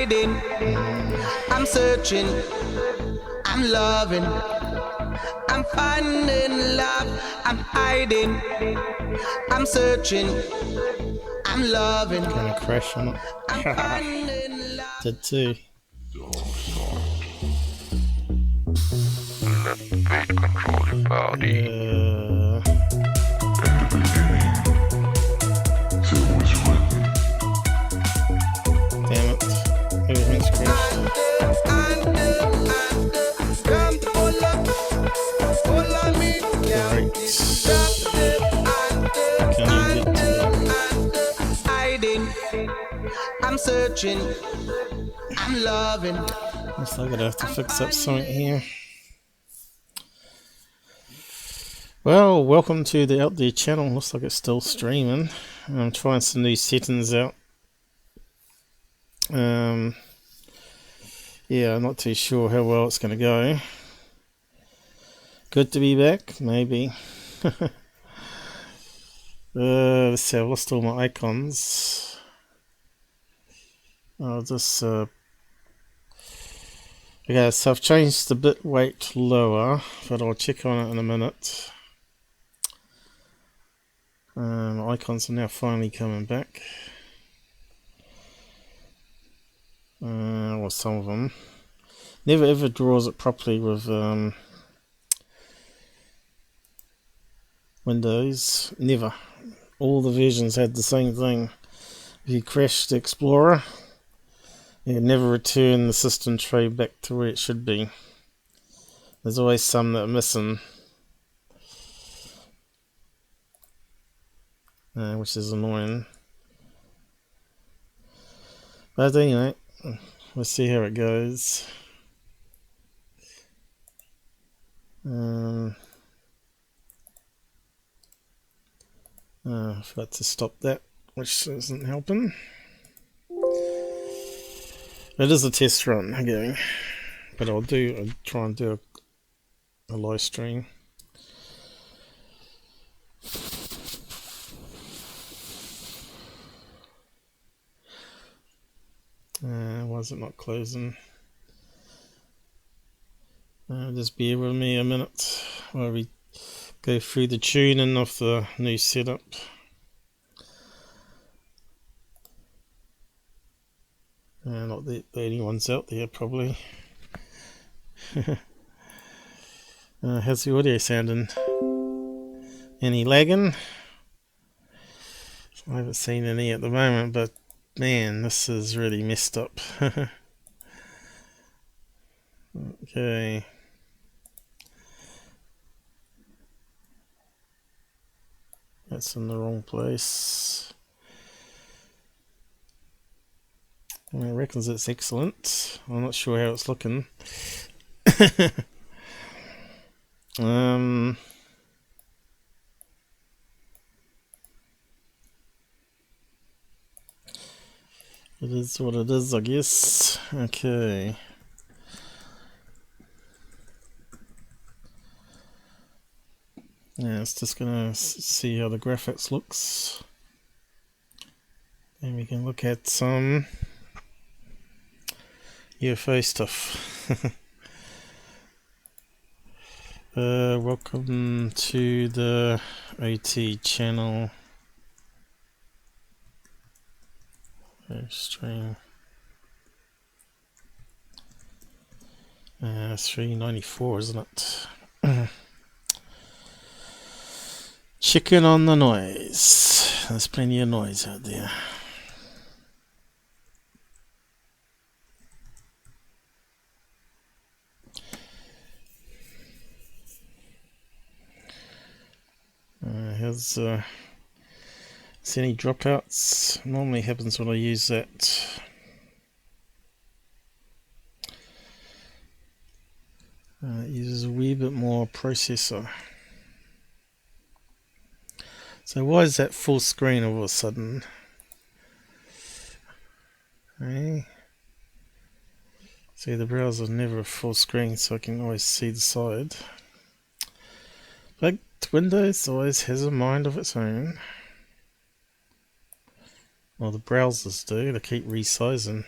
hiding, I'm searching, I'm loving, I'm finding love, I'm hiding, I'm searching, I'm loving. Gonna crash on it. Did too. Let fate control your body. Damn it. Everything's crashed. Great. Can't even get to I'm searching, I'm loving. Looks like I'm gonna have to fix up something here. Well, welcome to the Out There channel. Looks like it's still streaming. I'm trying some new settings out. Yeah, I'm not too sure how well it's going to go. Good to be back, maybe. Let's see, I've lost all my icons. I'll just okay, so I've changed the bit weight lower, but I'll check on it in a minute. Icons are now finally coming back. Or some of them. Never ever draws it properly with Windows. Never. All the versions had the same thing. If you crashed the Explorer, it never return the system tray back to where it should be. There's always some that are missing, which is annoying. But anyway, let's see how it goes. I forgot to stop that, which isn't helping. It is a test run again, but I'll try and do a live stream. Why is it not closing? Just bear with me a minute while we go through the tuning of the new setup. Not the only ones out there, probably. How's the audio sounding? Any lagging? I haven't seen any at the moment, but man, this is really messed up. Okay. That's in the wrong place. I reckon it's excellent. I'm not sure how it's looking. It is what it is, I guess. Okay. Yeah, it's just gonna see how the graphics looks. Then we can look at some UFO stuff. Welcome to the OT channel. Stream 394, isn't it? Chicken on the noise. There's plenty of noise out there. Here's see any dropouts? Normally happens when I use that. It uses a wee bit more processor. So why is that full screen all of a sudden? Okay. See, the browser's never full screen, so I can always see the side. But Windows always has a mind of its own. Well, the browsers do. They keep resizing.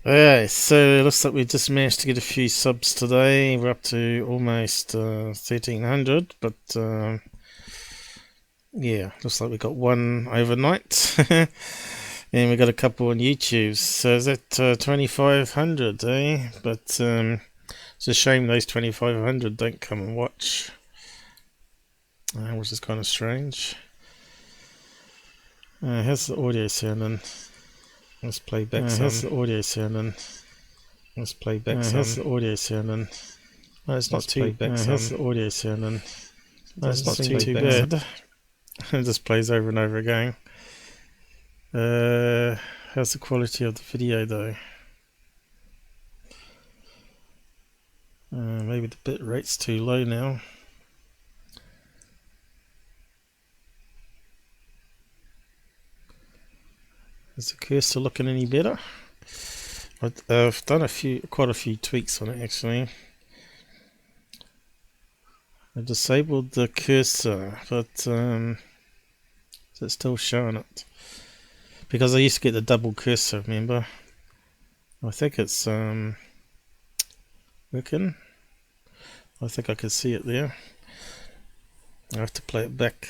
Alright, so it looks like we just managed to get a few subs today. We're up to almost 1,300, but yeah, looks like we got one overnight. And we got a couple on YouTube. So is that 2,500, eh? But it's a shame those 2,500 don't come and watch, which is kind of strange. How's the audio sounding? Let's play back some. How's the audio sounding? Let's play back some. How's the audio sounding? No, it's not too bad. How's the audio sounding? No, it's not too bad. It just plays over and over again. How's the quality of the video though? Maybe the bit rate's too low now. Is the cursor looking any better? I've done quite a few tweaks on it actually. I disabled the cursor, but it's still showing it. Because I used to get the double cursor, remember? I think it's working. I think I can see it there. I have to play it back.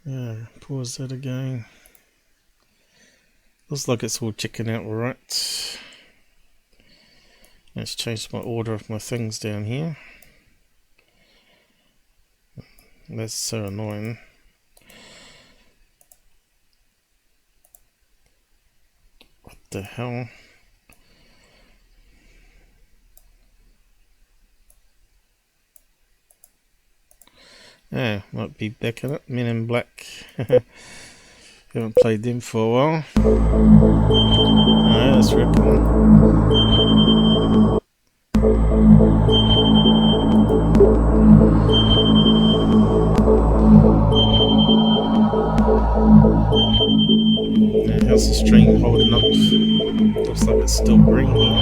Yeah, pause that again. Looks like it's all checking out alright. Let's change my order of my things down here. That's so annoying. What the hell? Yeah, might be back in it. Men in Black. Haven't played them for a while. Oh, that's ripping. How's the stream holding up? Looks like it's still green here.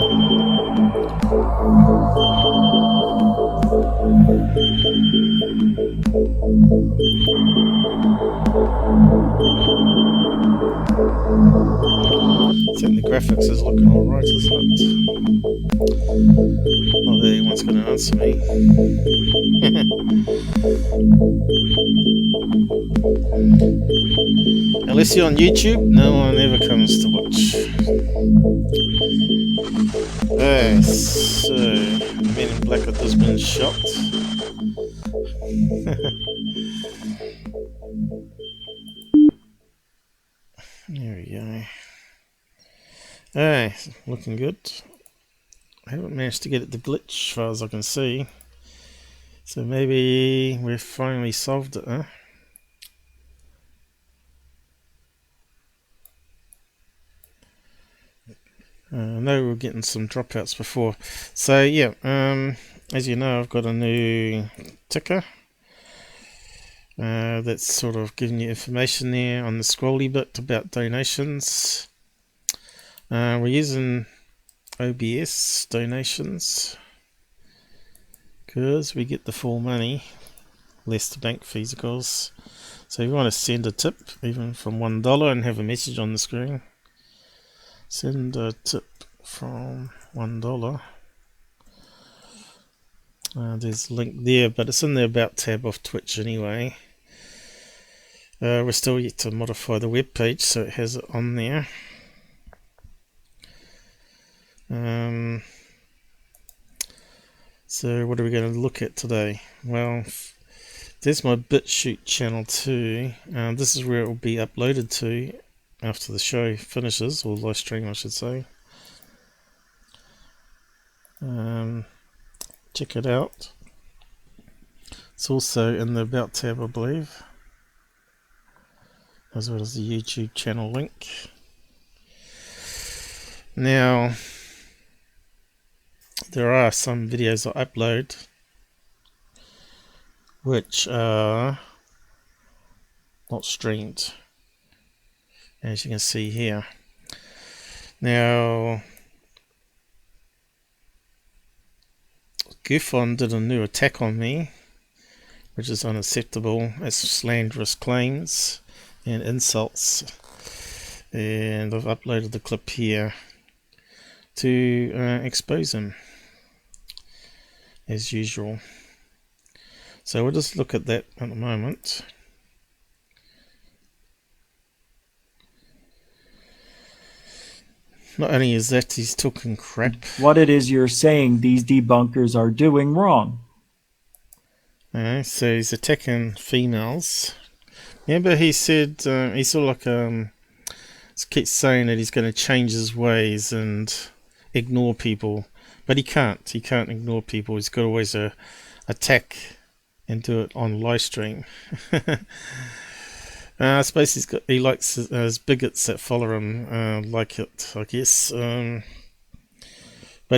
I think the graphics is looking alright, isn't it? Not that anyone's going to answer me. Unless you're on YouTube, no one ever comes to watch. So Men in Black have just been shot. There we go. Alright, looking good. I haven't managed to get it to glitch as far as I can see. So maybe we've finally solved it, huh? I know we were getting some dropouts before. So yeah, as you know, I've got a new ticker. That's sort of giving you information there on the scrolly bit about donations. We're using OBS donations because we get the full money, less the bank fees of course. So if you want to send a tip even from $1 and have a message on the screen, send a tip from $1. There's a link there, but it's in the About tab of Twitch anyway. We're still yet to modify the web page so it has it on there. So what are we going to look at today? Well, there's my BitChute channel too. This is where it will be uploaded to after the show finishes, or live stream I should say. Check it out. It's also in the About tab, I believe, as well as the YouTube channel link. Now, there are some videos I upload which are not streamed, as you can see here. Now, GUFON did a new attack on me which is unacceptable as slanderous claims and insults. And I've uploaded the clip here to expose him as usual. So we'll just look at that at the moment. Not only is that, he's talking crap. What it is you're saying these debunkers are doing wrong. So he's attacking females. Remember he said, he sort of like keeps saying that he's going to change his ways and ignore people. But he can't. He can't ignore people. He's got to always attack and do it on live stream. I suppose he likes his bigots that follow him like it, I guess. But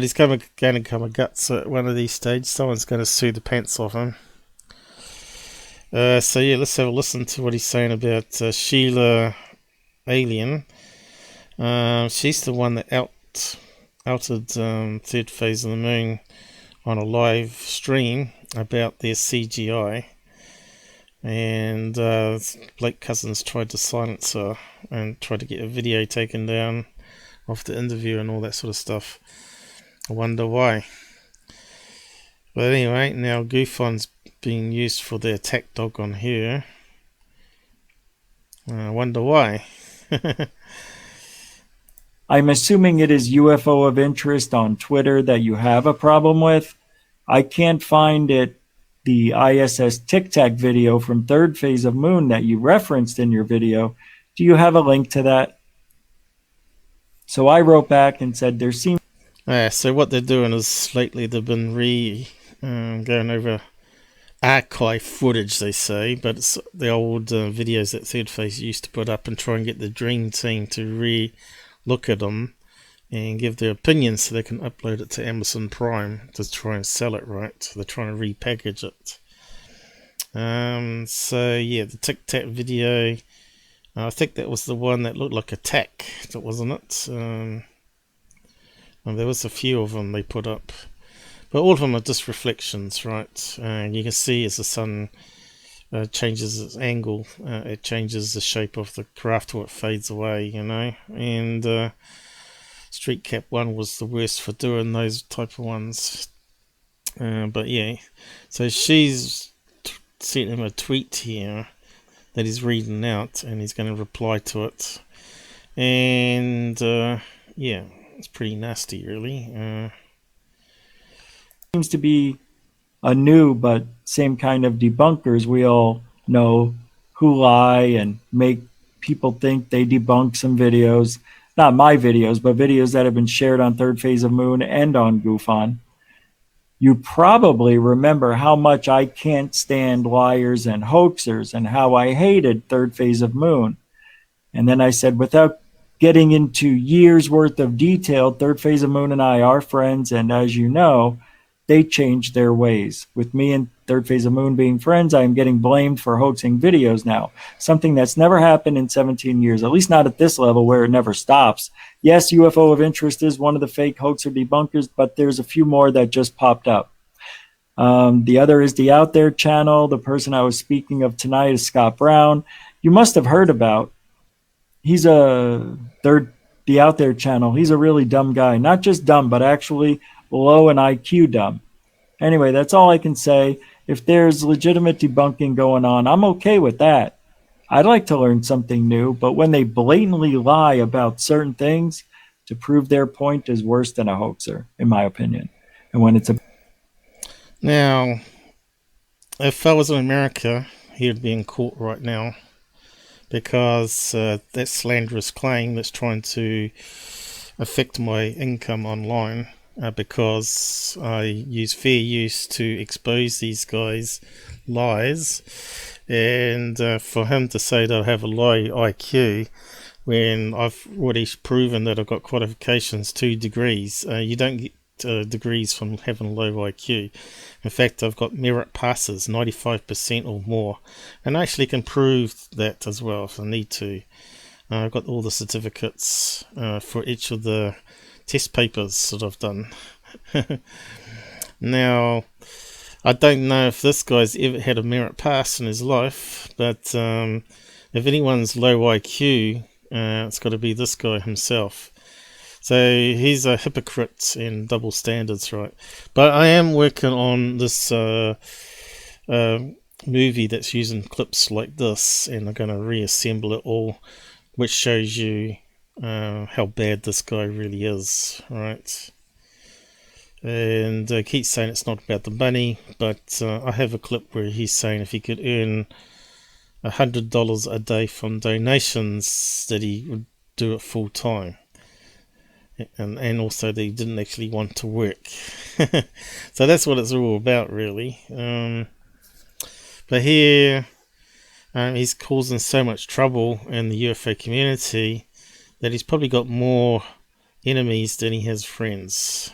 he's going to come a guts at one of these stages. Someone's going to sue the pants off him. So yeah, let's have a listen to what he's saying about Sheila Alien. She's the one that outed Third Phase of the Moon on a live stream about their CGI. And Blake Cousins tried to silence her and tried to get a video taken down of the interview and all that sort of stuff. I wonder why. But anyway, now GUFON's being used for the attack dog on her. I wonder why. I'm assuming it is UFO of interest on Twitter that you have a problem with. I can't find it. The ISS Tic Tac video from Third Phase of Moon that you referenced in your video. Do you have a link to that? So I wrote back and said there seems... So what they're doing is lately they've been going over archive footage, they say, but it's the old videos that Third Phase used to put up and try and get the Dream Team to look at them and give their opinions so they can upload it to Amazon Prime to try and sell it, right? So they're trying to repackage it. So yeah, the Tic Tac video, I think that was the one that looked like a tack, wasn't it? And there was a few of them they put up, but all of them are just reflections, right? And you can see as the sun changes its angle, it changes the shape of the craft or it fades away, you know. And Street Cap 1 was the worst for doing those type of ones. But yeah, so she's sent him a tweet here that he's reading out and he's going to reply to it. And yeah, it's pretty nasty, really. Seems to be a new but same kind of debunkers we all know who lie and make people think they debunk some videos. Not my videos, but videos that have been shared on Third Phase of Moon and on GUFON. You probably remember how much I can't stand liars and hoaxers and how I hated Third Phase of Moon. And then I said, without getting into years worth of detail, Third Phase of Moon and I are friends, and as you know, they changed their ways. With me and Third Phase of Moon being friends, I am getting blamed for hoaxing videos now. Something that's never happened in 17 years, at least not at this level where it never stops. Yes, UFO of Interest is one of the fake hoaxer debunkers, but there's a few more that just popped up. The other is the Out There channel. The person I was speaking of tonight is Scott Brown. You must have heard about. He's the Out There channel. He's a really dumb guy. Not just dumb, but actually low in IQ dumb. Anyway, that's all I can say. If there's legitimate debunking going on, I'm okay with that. I'd like to learn something new, but when they blatantly lie about certain things to prove their point is worse than a hoaxer, in my opinion. And when it's a... Now, if I was in America, he'd be in court right now because that slanderous claim that's trying to affect my income online. Because I use fair use to expose these guys' lies, and for him to say that I have a low IQ when I've already proven that I've got qualifications 2 degrees. You don't get degrees from having low IQ. In fact, I've got merit passes, 95% or more, and I actually can prove that as well if I need to. I've got all the certificates for each of the test papers that I've done. Now, I don't know if this guy's ever had a merit pass in his life, but if anyone's low IQ, it's got to be this guy himself. So he's a hypocrite and double standards, right? But I am working on this movie that's using clips like this, and I'm going to reassemble it all, which shows you how bad this guy really is, right? And keeps saying it's not about the money, but I have a clip where he's saying if he could earn $100 a day from donations, that he would do it full time, and also that he didn't actually want to work. So that's what it's all about, really. But here, he's causing so much trouble in the UFO community that he's probably got more enemies than he has friends.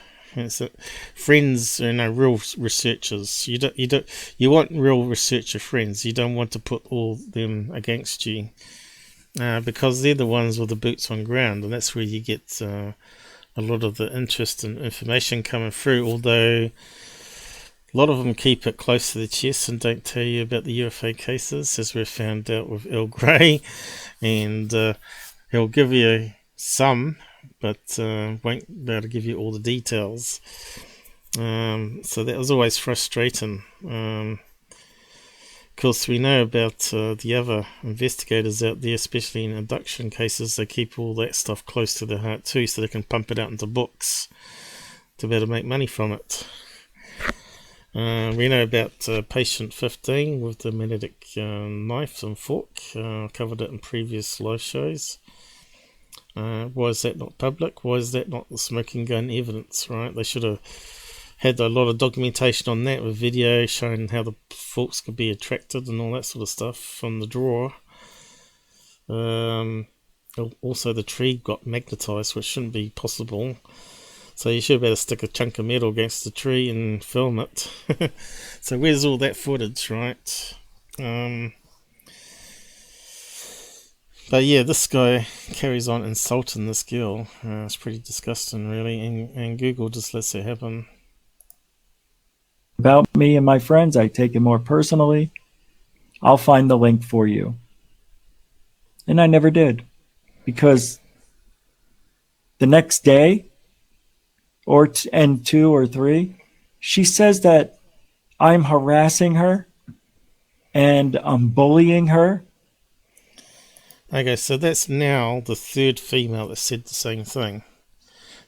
So friends are real researchers. You want real researcher friends. You don't want to put all them against you, because they're the ones with the boots on ground, and that's where you get a lot of the interest and information coming through. Although a lot of them keep it close to the chest and don't tell you about the UFO cases, as we've found out with Earl Grey, and he'll give you some, but won't be able to give you all the details. So that was always frustrating. Of course, we know about the other investigators out there, especially in abduction cases. They keep all that stuff close to their heart too, so they can pump it out into books to be able to make money from it. We know about patient 15 with the magnetic knife and fork. Covered it in previous live shows. Why is that not public? Why is that not the smoking gun evidence, right? They should have had a lot of documentation on that with video showing how the forks could be attracted and all that sort of stuff from the drawer. Also, the tree got magnetized, which shouldn't be possible. So you should be able to stick a chunk of metal against the tree and film it. So where's all that footage, right? But yeah, this guy carries on insulting this girl. It's pretty disgusting, really, and Google just lets it happen. About me and my friends, I take it more personally. I'll find the link for you. And I never did, because the next day, and 2 or 3, she says that I'm harassing her and I'm bullying her. Okay, so that's now the third female that said the same thing.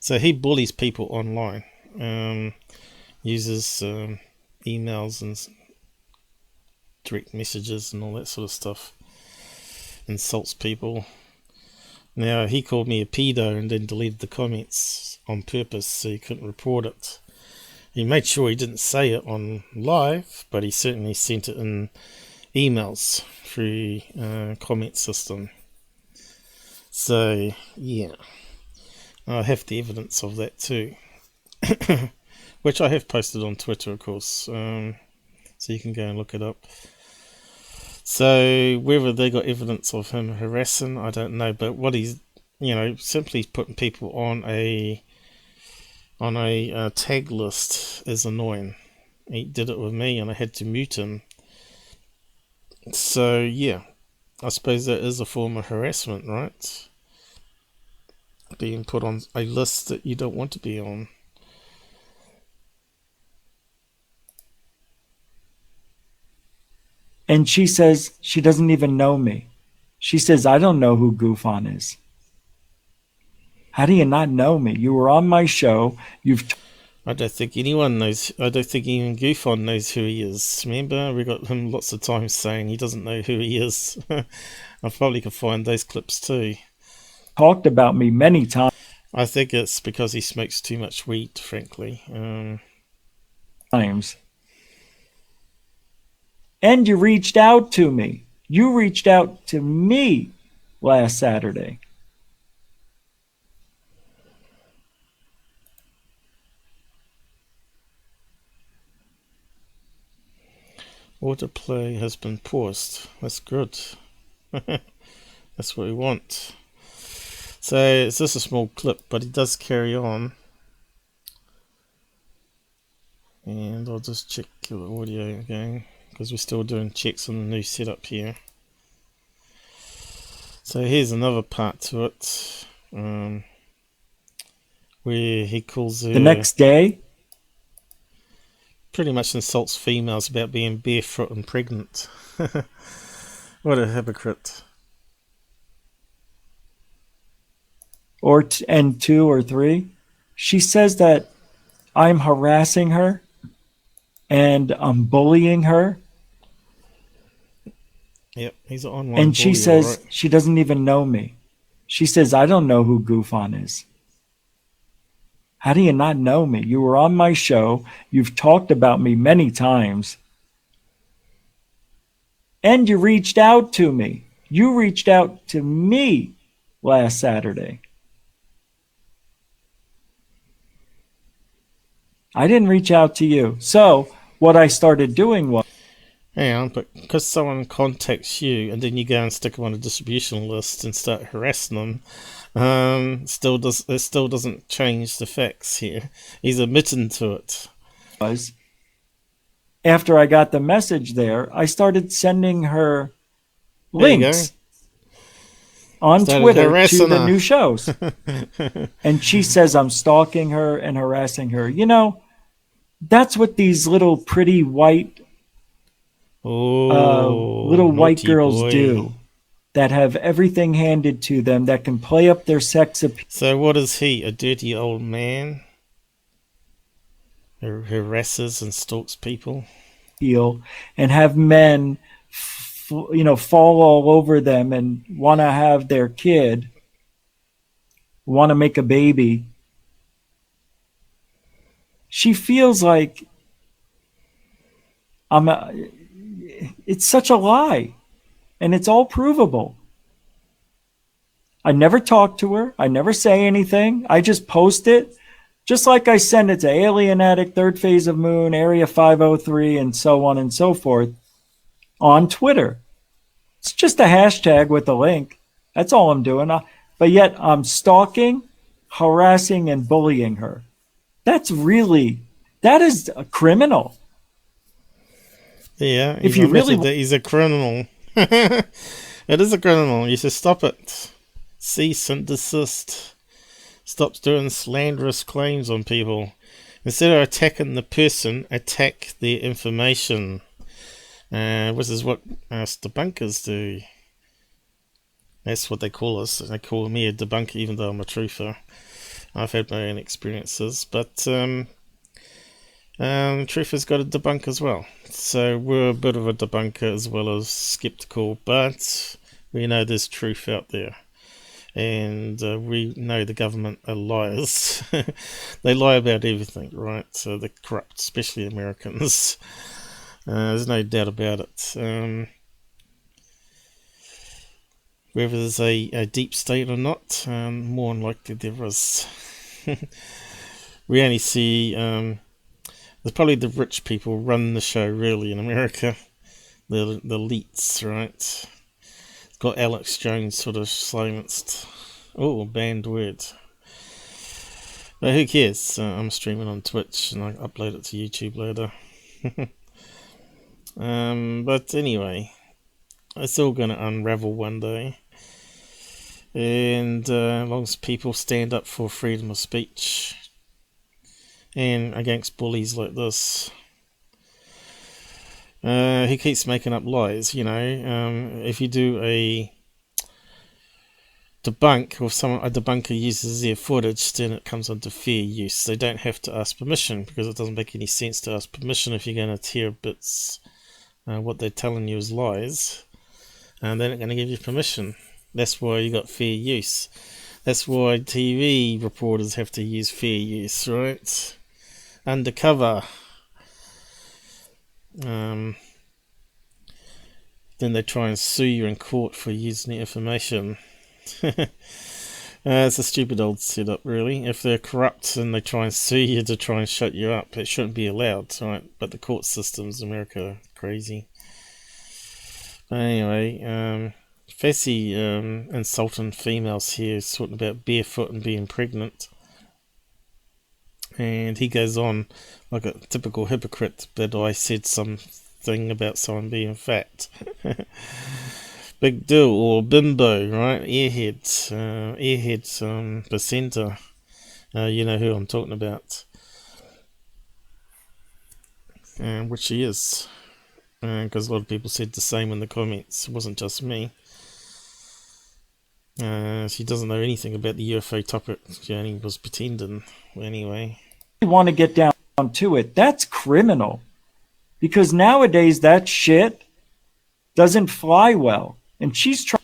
So he bullies people online, uses emails and direct messages and all that sort of stuff, insults people. Now, he called me a pedo and then deleted the comments on purpose so he couldn't report it. He made sure he didn't say it on live, but he certainly sent it in emails through comment system. So, yeah. I have the evidence of that too. Which I have posted on Twitter, of course. So you can go and look it up. So whether they got evidence of him harassing, I don't know. But what he's, simply putting people on a tag list is annoying. He did it with me, and I had to mute him. So yeah, I suppose that is a form of harassment, right? Being put on a list that you don't want to be on. And she says she doesn't even know me. She says, I don't know who GUFON is. How do you not know me? You were on my show. I don't think anyone knows. I don't think even GUFON knows who he is. Remember, we got him lots of times saying he doesn't know who he is. I probably could find those clips too. Talked about me many times. I think it's because he smokes too much weed, frankly. And you reached out to me. You reached out to me last Saturday. Autoplay has been paused. That's good. That's what we want. So it's just a small clip, but he does carry on. And I'll just check the audio again, because we're still doing checks on the new setup here. So here's another part to it, where he calls her... The next day? Pretty much insults females about being barefoot and pregnant. What a hypocrite. And 2 or 3, she says that I'm harassing her and I'm bullying her. Yep, he's an online And she bully, says right. she doesn't even know me. She says, I don't know who GUFON is. How do you not know me? You were on my show. You've talked about me many times. And you reached out to me. You reached out to me last Saturday. I didn't reach out to you. So what I started doing was... Hang on, but because someone contacts you and then you go and stick them on a distribution list and start harassing them, it still doesn't change the facts here. He's admitting to it. After I got the message there, I started sending her links on Twitter to the new shows. And she says I'm stalking her and harassing her. You know, that's what these little pretty white white girls do, that have everything handed to them, that can play up their sex appeal. So what is he, a dirty old man who harasses and stalks people? And have men fall all over them and want to have their kid, want to make a baby. She feels like it's such a lie, and it's all provable. I never talk to her. I never say anything. I just post it, just like I send it to Alien Addict, Third Phase of Moon, Area 503, and so on and so forth on Twitter. It's just a hashtag with a link. That's all I'm doing. But yet I'm stalking, harassing, and bullying her. That is a criminal. Yeah, if you really that he's a criminal. It is a criminal. You should stop it. Cease and desist. Stop doing slanderous claims on people. Instead of attacking the person, attack their information. Which is what us debunkers do. That's what they call us. They call me a debunker, even though I'm a truther. I've had my own experiences, but truthers got a debunk as well. So we're a bit of a debunker as well as skeptical, but we know there's truth out there. And we know the government are liars. They lie about everything, right? So they're corrupt, especially Americans. There's no doubt about it. Whether there's a deep state or not, more than likely there is. We only see... there's probably the rich people run the show, really, in America. The elites, right? It's got Alex Jones sort of silenced. Oh, banned word. But who cares? I'm streaming on Twitch and I upload it to YouTube later. But anyway, it's all going to unravel one day. And as long as people stand up for freedom of speech and against bullies like this, he keeps making up lies, you know. If you do a debunk, or a debunker uses their footage, then it comes under fair use. They don't have to ask permission, because it doesn't make any sense to ask permission if you're going to tear bits what they're telling you is lies, and they're not going to give you permission. That's why you got fair use. That's why TV reporters have to use fair use, right? Undercover. Then they try and sue you in court for using the information. It's a stupid old setup, really. If they're corrupt and they try and sue you to try and shut you up, it shouldn't be allowed, right? But the court systems in America are crazy. But anyway, Fessy insulting females here, talking about barefoot and being pregnant. and he goes on like a typical hypocrite that I said something about someone being fat. Big deal, or bimbo, right? Airhead placenta. You know who I'm talking about, which she is, because a lot of people said the same in the comments. It wasn't just me. She doesn't know anything about the UFO topic. She only was pretending. Anyway, you want to get down to it, that's criminal. Because nowadays that shit doesn't fly well. And she's trying.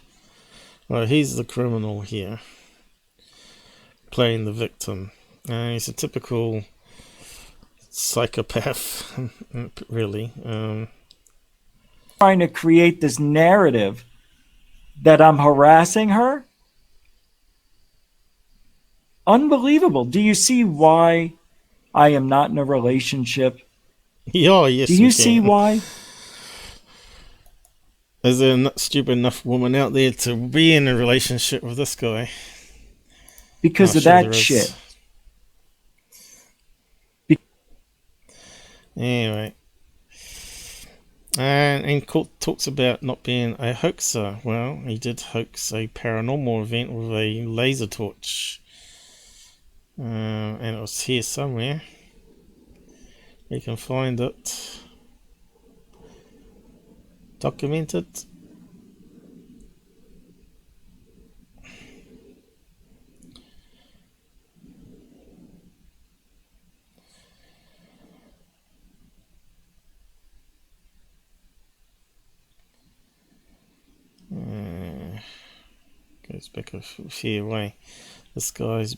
well, he's the criminal here, playing the victim. He's a typical psychopath, really. Trying to create this narrative that I'm harassing her. Unbelievable. Do you see why I am not in a relationship? Yeah, yes. Do you see why? Is there a stupid enough woman out there to be in a relationship with this guy? Because of sure that there shit. is. Anyway. And talks about not being a hoaxer. Well, he did hoax a paranormal event with a laser torch. And it was here somewhere. You can find it. Documented. Goes back a fair way. This guy's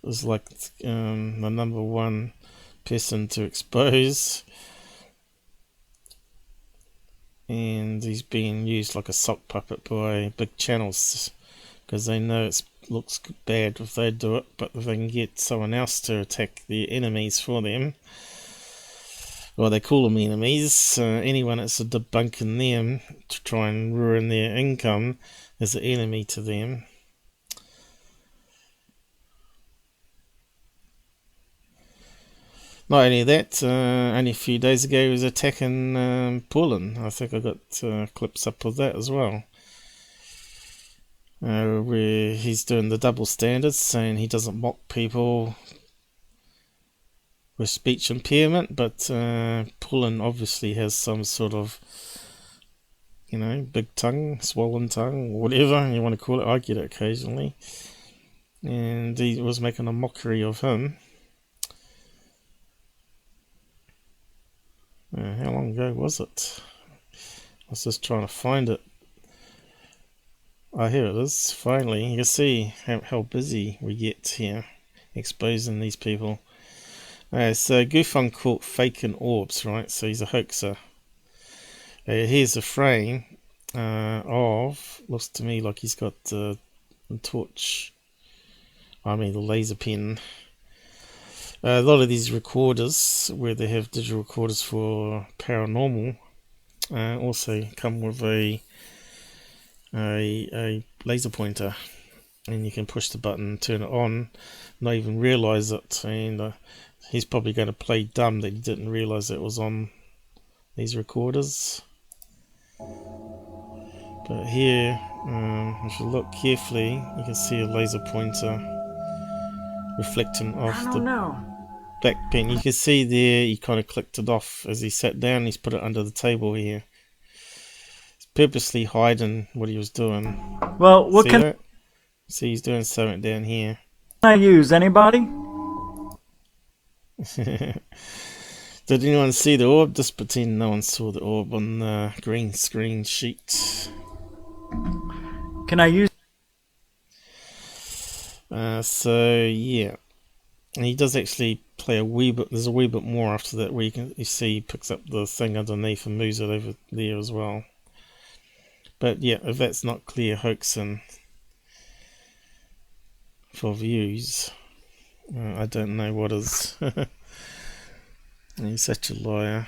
was like the number one person to expose, and he's being used like a sock puppet by big channels because they know it looks bad if they do it, but if they can get someone else to attack their enemies for them, well, they call them enemies. Anyone that's debunking them to try and ruin their income is an enemy to them. Not only that, only a few days ago he was attacking Poland. I think I got clips up of that as well. Where he's doing the double standards, saying he doesn't mock people with speech impairment, but Poland obviously has some sort of, big tongue, swollen tongue, whatever you want to call it. I get it occasionally. And he was making a mockery of him. How long ago was it? I was just trying to find it. Oh, here it is. Finally, you can see how busy we get here, exposing these people. So GUFON caught faking orbs, right? So he's a hoaxer. Here's a frame of, looks to me like he's got the torch. I mean the laser pen. A lot of these recorders, where they have digital recorders for paranormal, also come with a laser pointer, and you can push the button, turn it on, not even realise it. And he's probably going to play dumb that he didn't realise it was on these recorders. But here, if you look carefully, you can see a laser pointer reflecting off the back pen. You can see there he kind of clicked it off as he sat down. He's put it under the table here. He's purposely hiding what he was doing. Well, what see can that? See, he's doing something down here. I use? Anybody? Did anyone see the orb? Just pretend no one saw the orb on the green screen sheet. Can I use? So yeah, and he does actually play a wee bit. There's a wee bit more after that where you see he picks up the thing underneath and moves it over there as well. But yeah, if that's not clear hoaxing for views, I don't know what is. He's such a liar.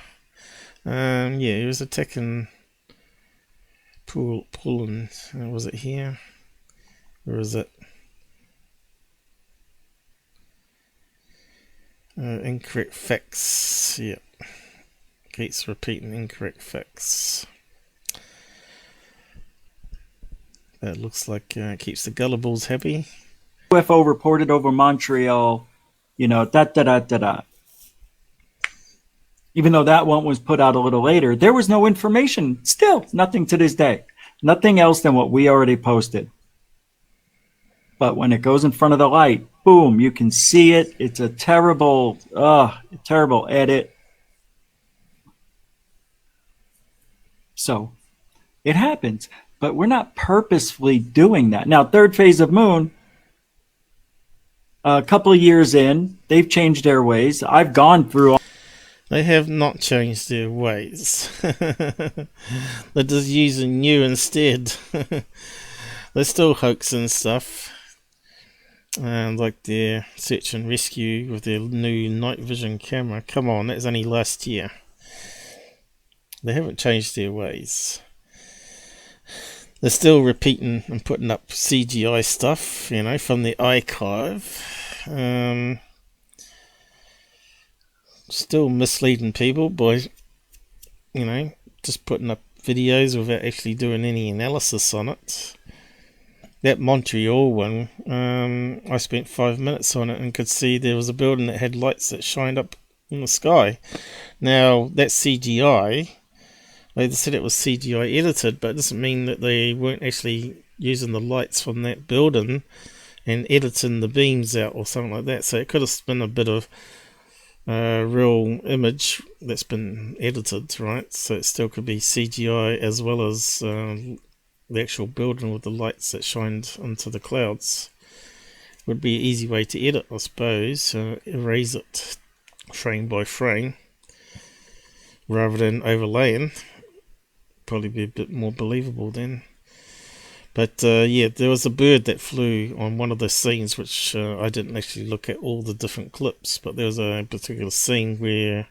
Yeah, he was attacking Poland. Was it here? Or is it? Incorrect facts. Yep. Keeps repeating incorrect facts. That looks like keeps the gullibles happy. UFO reported over Montreal, da-da-da-da-da. Even though that one was put out a little later, there was no information. Still, nothing to this day. Nothing else than what we already posted. But when it goes in front of the light, boom, you can see it. It's a terrible edit. So it happens, but we're not purposefully doing that. Now, third phase of moon, a couple of years in, they've changed their ways. I've gone through all. They have not changed their ways. They're just using new instead. They're still hoaxing stuff. Like their search and rescue with their new night vision camera. Come on, that was only last year. They haven't changed their ways. They're still repeating and putting up CGI stuff, from the archive. Still misleading people by, just putting up videos without actually doing any analysis on it. That Montreal one, I spent 5 minutes on it and could see there was a building that had lights that shined up in the sky. Now, that's CGI. They said it was CGI edited, but it doesn't mean that they weren't actually using the lights from that building and editing the beams out or something like that. So it could have been a bit of real image that's been edited, right? So it still could be CGI as well as the actual building with the lights that shined into the clouds. Would be an easy way to edit, I suppose. Erase it frame by frame rather than overlaying. Probably be a bit more believable then. But yeah, there was a bird that flew on one of the scenes, which I didn't actually look at all the different clips, but there was a particular scene where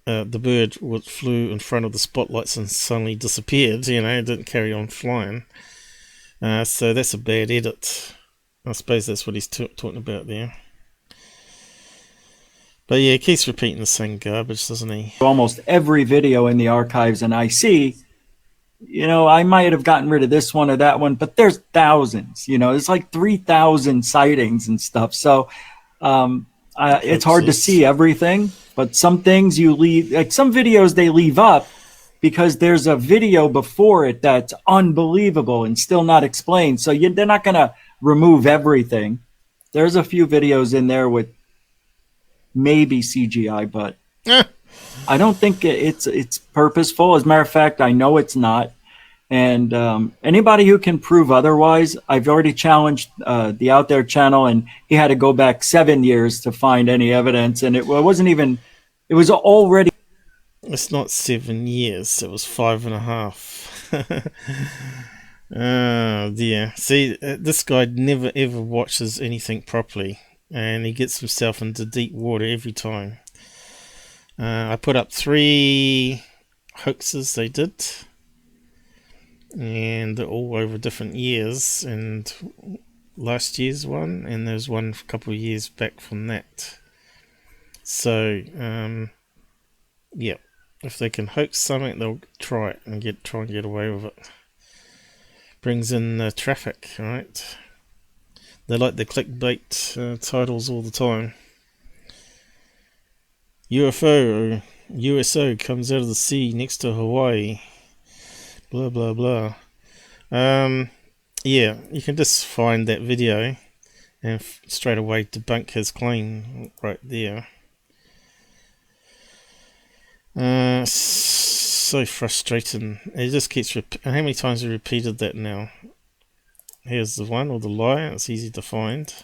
the bird flew in front of the spotlights and suddenly disappeared, it didn't carry on flying. So that's a bad edit. I suppose that's what he's talking about there. But yeah, he keeps repeating the same garbage, doesn't he? Almost every video in the archives, and I see, I might have gotten rid of this one or that one, but there's thousands, it's like 3,000 sightings and stuff. So it's hard to see everything, but some things you leave, like some videos they leave up because there's a video before it that's unbelievable and still not explained. So they're not going to remove everything. There's a few videos in there with maybe CGI, but I don't think it's purposeful. As a matter of fact, I know it's not. And anybody who can prove otherwise, I've already challenged the Out There channel, and he had to go back 7 years to find any evidence. And it wasn't even, it was already. It's not 7 years, it was 5.5. Oh dear. See, this guy never ever watches anything properly, and he gets himself into deep water every time. I put up 3 hoaxes they did, and they're all over different years, and last year's one, and there's one a couple of years back from that. So yeah, if they can hoax something, they'll try it and try and get away with it. Brings in traffic, right? They like the clickbait titles all the time. UFO or USO comes out of the sea next to Hawaii. Blah blah blah. Yeah, you can just find that video and straight away debunk his claim right there. So frustrating. It just keeps how many times have we repeated that now? Here's the one, or the lie. It's easy to find.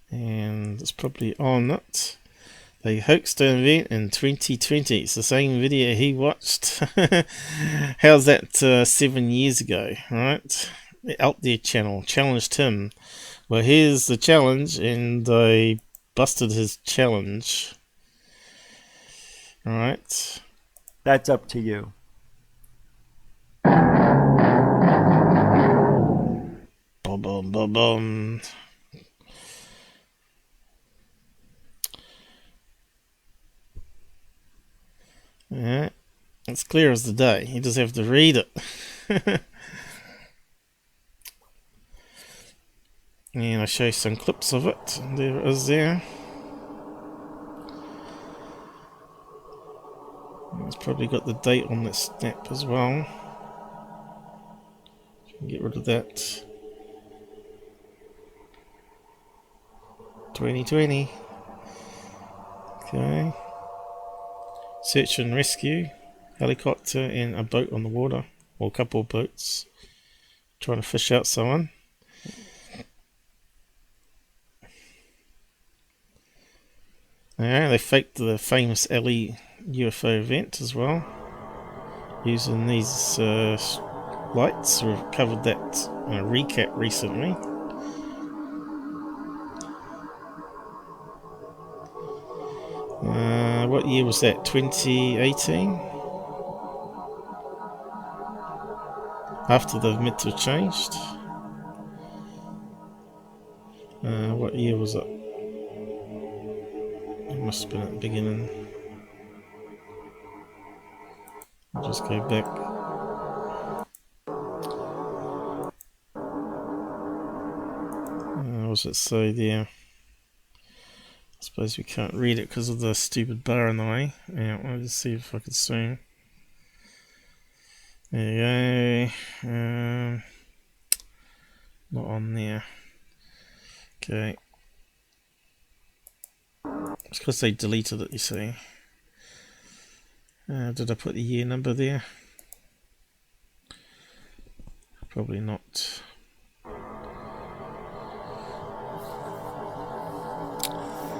And it's probably on it. They hoaxed an event in 2020. It's the same video he watched. How's that 7 years ago, right? The Out There channel challenged him. Well, here's the challenge, and they busted his challenge. Alright. That's up to you. Boom, boom, boom, boom. Yeah, it's clear as the day. You just have to read it. And I'll show you some clips of it. There it is there. It's probably got the date on that snap as well. Get rid of that. 2020. Okay. Search and rescue. Helicopter and a boat on the water. Or a couple of boats. Trying to fish out someone. Yeah, they faked the famous alley UFO event as well. Using these lights. We've covered that in a recap recently. What year was that? 2018? After the meant to have changed. What year was it? It must have been at the beginning. I'll just go back. What was it say there? I suppose we can't read it because of the stupid bar in the way. Yeah, I'll just see if I can zoom. There you go. Not on there. Okay. It's because they deleted it, you see. Did I put the year number there? Probably not.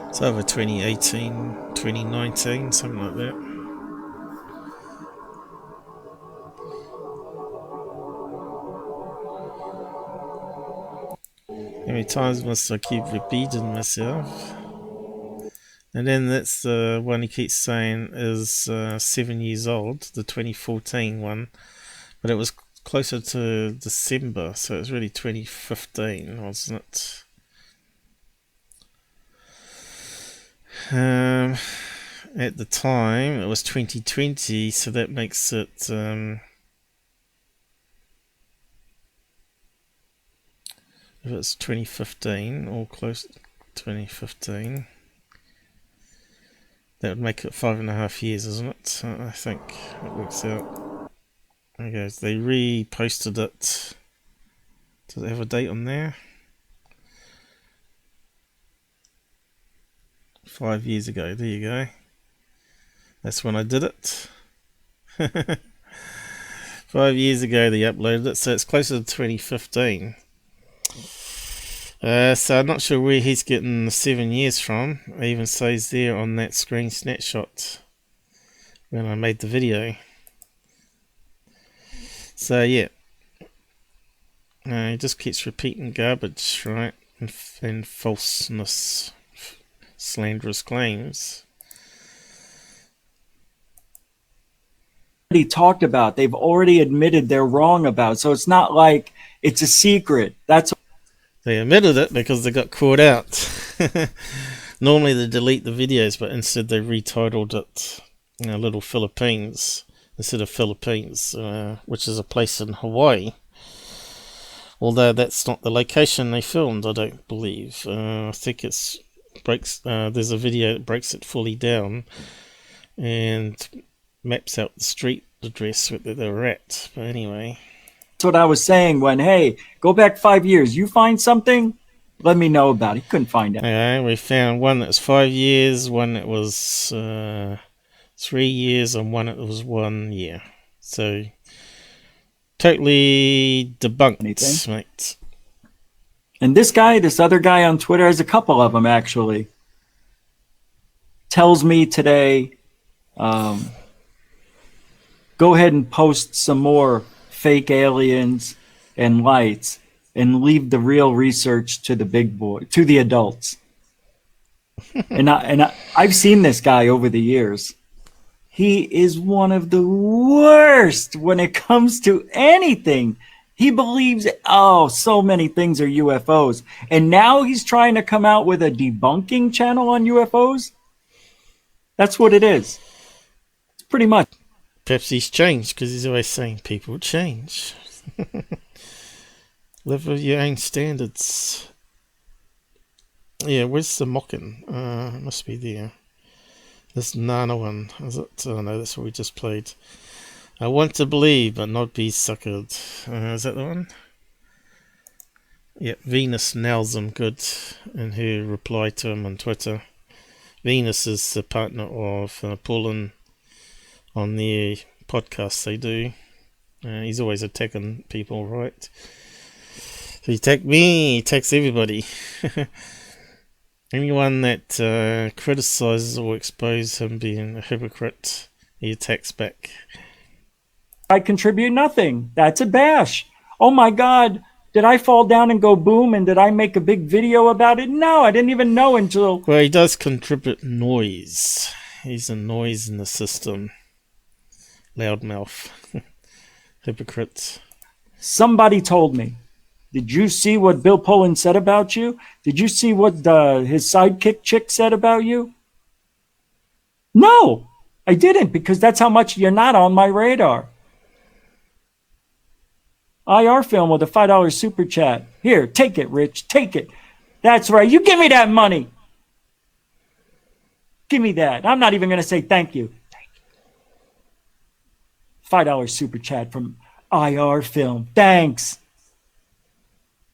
It's over 2018, 2019, something like that. How many times must I keep repeating myself? And then that's the one he keeps saying is 7 years old, the 2014 one. But it was closer to December, so it was really 2015, wasn't it? At the time it was 2020, so that makes it if it's 2015 or close to 2015, that would make it 5.5 years, isn't it? I think it works out. Okay, so they reposted it. Does it have a date on there? 5 years ago, there you go. That's when I did it. 5 years ago they uploaded it, so it's closer to 2015. So I'm not sure where he's getting the 7 years from. It even says there on that screen snapshot when I made the video. So yeah. He just keeps repeating garbage, right? And falseness. Slanderous claims. Already talked about. They've already admitted they're wrong about. So it's not like it's a secret. That's They admitted it because they got caught out. Normally they delete the videos, but instead they retitled it, Little Philippines instead of Philippines, which is a place in Hawaii. Although that's not the location they filmed, I don't believe. I think it's there's a video that breaks it fully down and maps out the street address that they were at. But anyway, that's what I was saying when, hey, go back 5 years. You find something, let me know about it. Couldn't find it. Okay, we found one that was 5 years, one that was 3 years, and one that was 1 year. So totally debunked, mate. And this other guy on Twitter, has a couple of them actually, tells me today, go ahead and post some more fake aliens and lights and leave the real research to the big boy, to the adults. and I've seen this guy over the years. He is one of the worst when it comes to anything. He believes, so many things are UFOs. And now he's trying to come out with a debunking channel on UFOs. That's what it is. It's Pretty much. Perhaps he's changed because he's always saying people change. Live with your own standards. Yeah, where's the mocking? It must be there. This Nana one, is it? Oh no, that's what we just played. I want to believe but not be suckered. Is that the one? Yeah, Venus nails him good in her reply to him on Twitter. Venus is the partner of Paulin on their podcast they do. He's always attacking people, right? So he attacked me, he attacks everybody. Anyone that criticizes or exposes him being a hypocrite, he attacks back. I contribute nothing. That's a bash. Oh my God. Did I fall down and go boom? And did I make a big video about it? No, I didn't even know until... Well, he does contribute noise. He's a noise in the system. Loudmouth. Hypocrite. Somebody told me. Did you see what Bill Pullen said about you? Did you see what his sidekick chick said about you? No, I didn't, because that's how much you're not on my radar. IR Film with a $5 super chat. Here, take it, Rich. Take it. That's right. You give me that money. Give me that. I'm not even going to say thank you. $5 super chat from IR Film. Thanks.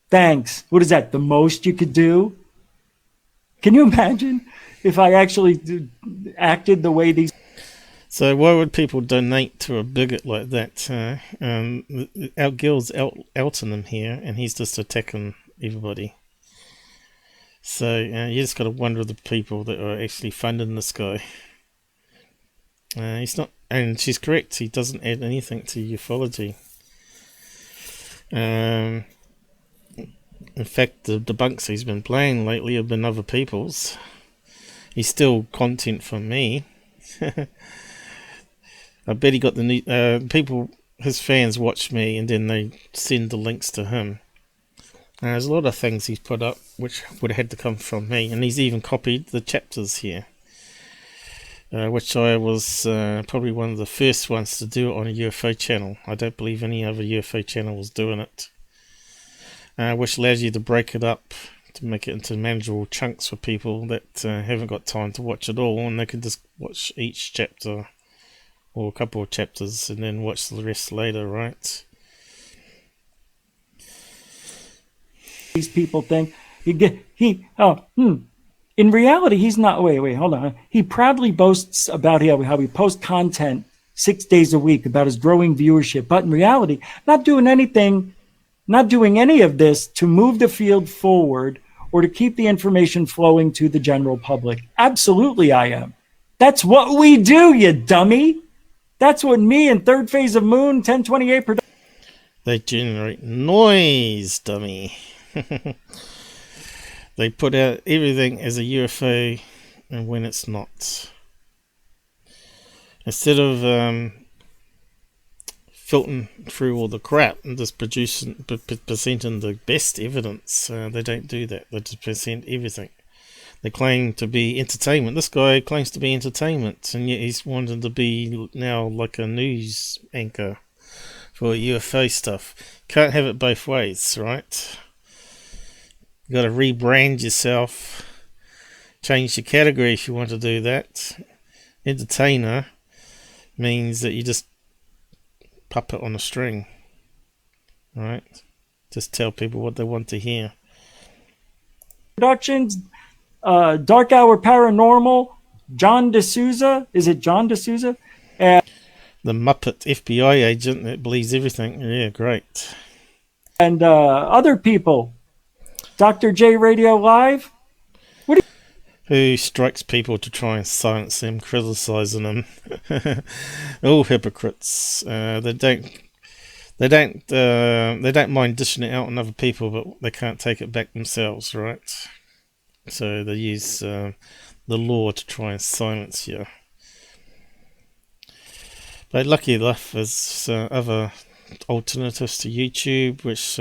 Thanks. What is that? The most you could do? Can you imagine if I actually acted the way these... So why would people donate to a bigot like that? Our girl's outing him here, and he's just attacking everybody. So you just got to wonder the people that are actually funding this guy. He's not, and she's correct. He doesn't add anything to ufology. In fact, the debunks he's been playing lately have been other people's. He's still content from me. I bet he got the new people. His fans watch me, and then they send the links to him. There's a lot of things he's put up which would have had to come from me, and he's even copied the chapters here, which I was probably one of the first ones to do it on a UFO channel. I don't believe any other UFO channel was doing it, which allows you to break it up to make it into manageable chunks for people that haven't got time to watch it all, and they can just watch each chapter or a couple of chapters and then watch the rest later, right? These people think in reality he's not. Wait, hold on. He proudly boasts about how he posts content 6 days a week about his growing viewership, but in reality, not doing any of this to move the field forward or to keep the information flowing to the general public. Absolutely, I am. That's what we do, you dummy. That's what me and Third Phase of Moon 1028 production. They generate noise, dummy. They put out everything as a UFO, and when it's not. Instead of filtering through all the crap and just presenting the best evidence, they don't do that. They just present everything. They claim to be entertainment. This guy claims to be entertainment, and yet he's wanting to be now like a news anchor for UFO stuff. Can't have it both ways, right? You got to rebrand yourself, change your category if you want to do that. Entertainer means that you just puppet on a string, right? Just tell people what they want to hear. Productions. Dark Hour Paranormal, John D'Souza. Is it John D'Souza? The Muppet FBI agent that believes everything. Yeah, great. And other people. Dr. J Radio Live. Who strikes people to try and silence them, criticizing them. All hypocrites. They don't mind dishing it out on other people, but they can't take it back themselves, right? So they use the law to try and silence you. But lucky enough, there's other alternatives to YouTube, which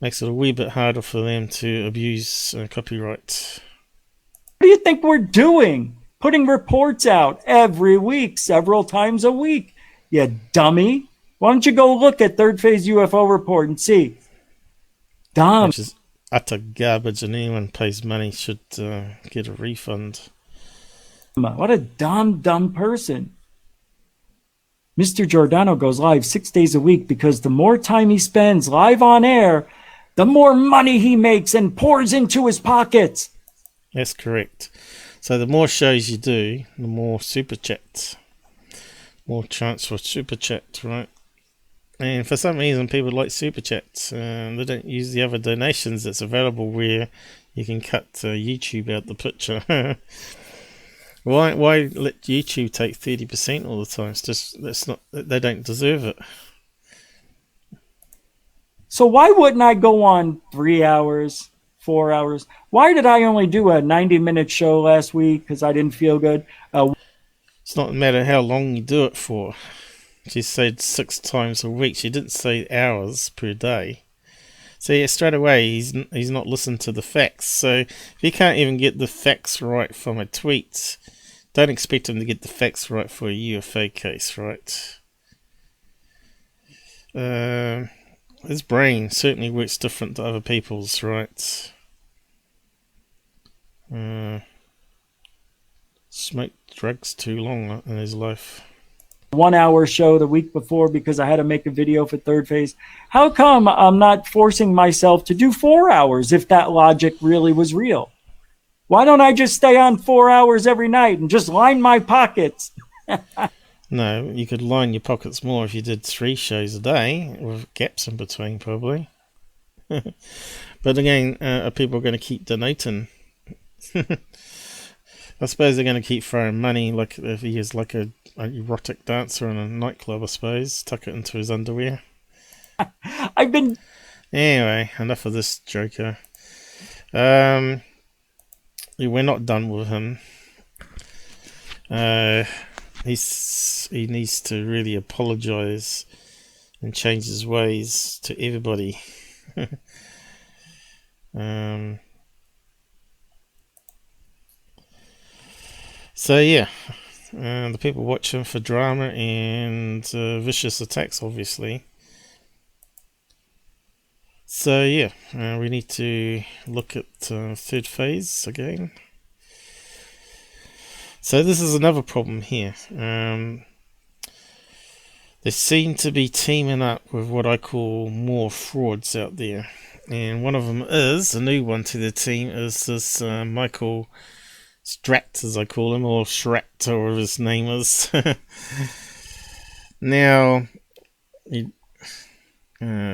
makes it a wee bit harder for them to abuse copyright. What do you think we're doing? putting reports out every week, several times a week. You dummy. Why don't you go look at Third Phase UFO Report and see? Dumb. Which is utter garbage, and anyone pays money should get a refund. What a dumb person. Mr. Giordano goes live 6 days a week because the more time he spends live on air, the more money he makes and pours into his pockets. That's correct. So the more shows you do, the more super chats. More chance for super chat, right? And for some reason, people like super chats. They don't use the other donations that's available where you can cut YouTube out the picture. Why let YouTube take 30% all the time? It's just they don't deserve it. So why wouldn't I go on 3 hours, 4 hours? Why did I only do a 90-minute show last week? Because I didn't feel good. It's not a matter how long you do it for. She said 6 times a week. She didn't say hours per day. So yeah, straight away he's not listened to the facts. So if he can't even get the facts right from a tweet, don't expect him to get the facts right for a UFO case, right? His brain certainly works different to other people's, right? Smoked drugs too long in his life. 1 hour show the week before because I had to make a video for Third Phase. How come I'm not forcing myself to do 4 hours if that logic really was real? Why don't I just stay on 4 hours every night and just line my pockets? No, you could line your pockets more if you did 3 shows a day with gaps in between, probably. But again, are people going to keep donating? I suppose they're going to keep throwing money, like if he is like a erotic dancer in a nightclub, I suppose. Tuck it into his underwear. Anyway, enough of this joker. We're not done with him. He needs to really apologise and change his ways to everybody. So yeah, the people watch him for drama and vicious attacks, obviously. So yeah, we need to look at Third Phase again. So this is another problem here. They seem to be teaming up with what I call more frauds out there. And one of them is, a new one to the team, is this Michael Schratt, as I call him, or Schratt, or whatever his name is. Now,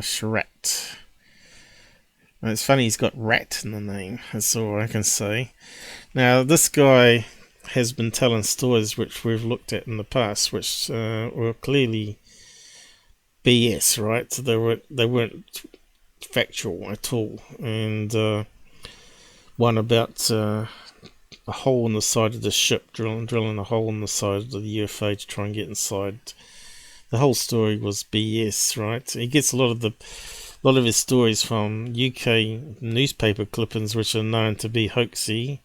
Schratt. It's funny he's got rat in the name, that's all I can say. Now, this guy has been telling stories which we've looked at in the past, which were clearly BS, right? They weren't factual at all. And one about a hole in the side of the ship, drilling a hole in the side of the UFO to try and get inside. The whole story was BS, right? He gets a lot of his stories from UK newspaper clippings, which are known to be hoaxy.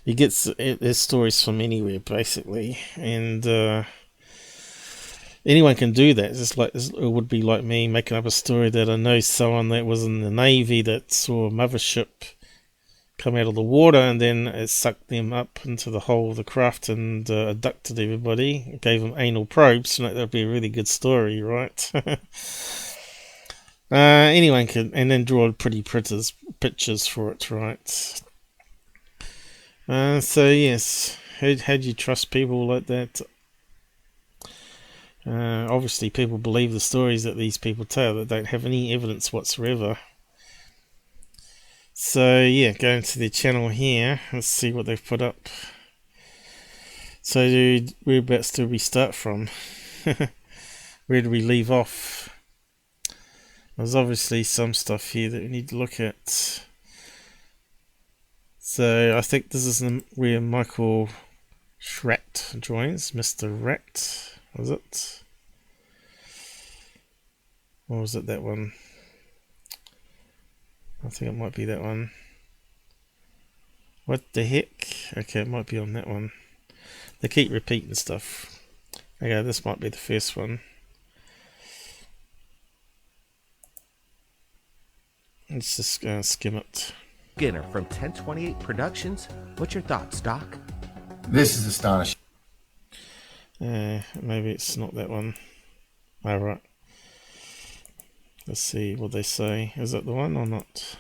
He gets his stories from anywhere, basically, and anyone can do that. It would be like me making up a story that I know someone that was in the Navy that saw a mothership come out of the water and then it sucked them up into the hull of the craft and abducted everybody, gave them anal probes. That would be a really good story, right? Anyone can, and then draw pretty pictures for it, right? So yes, how do you trust people like that? Obviously people believe the stories that these people tell that don't have any evidence whatsoever. So yeah, going to their channel here, let's see what they've put up. So whereabouts do we start from? Where do we leave off? There's obviously some stuff here that we need to look at. So I think this is where Michael Schratt joins, Mr. Rat, was it? Or was it that one? I think it might be that one. What the heck? Okay, it might be on that one. They keep repeating stuff. Okay, this might be the first one. Let's just skim it. Skinner from 1028 Productions. What's your thoughts, Doc? This is astonishing. Maybe it's not that one. Alright. Let's see what they say. Is it the one or not?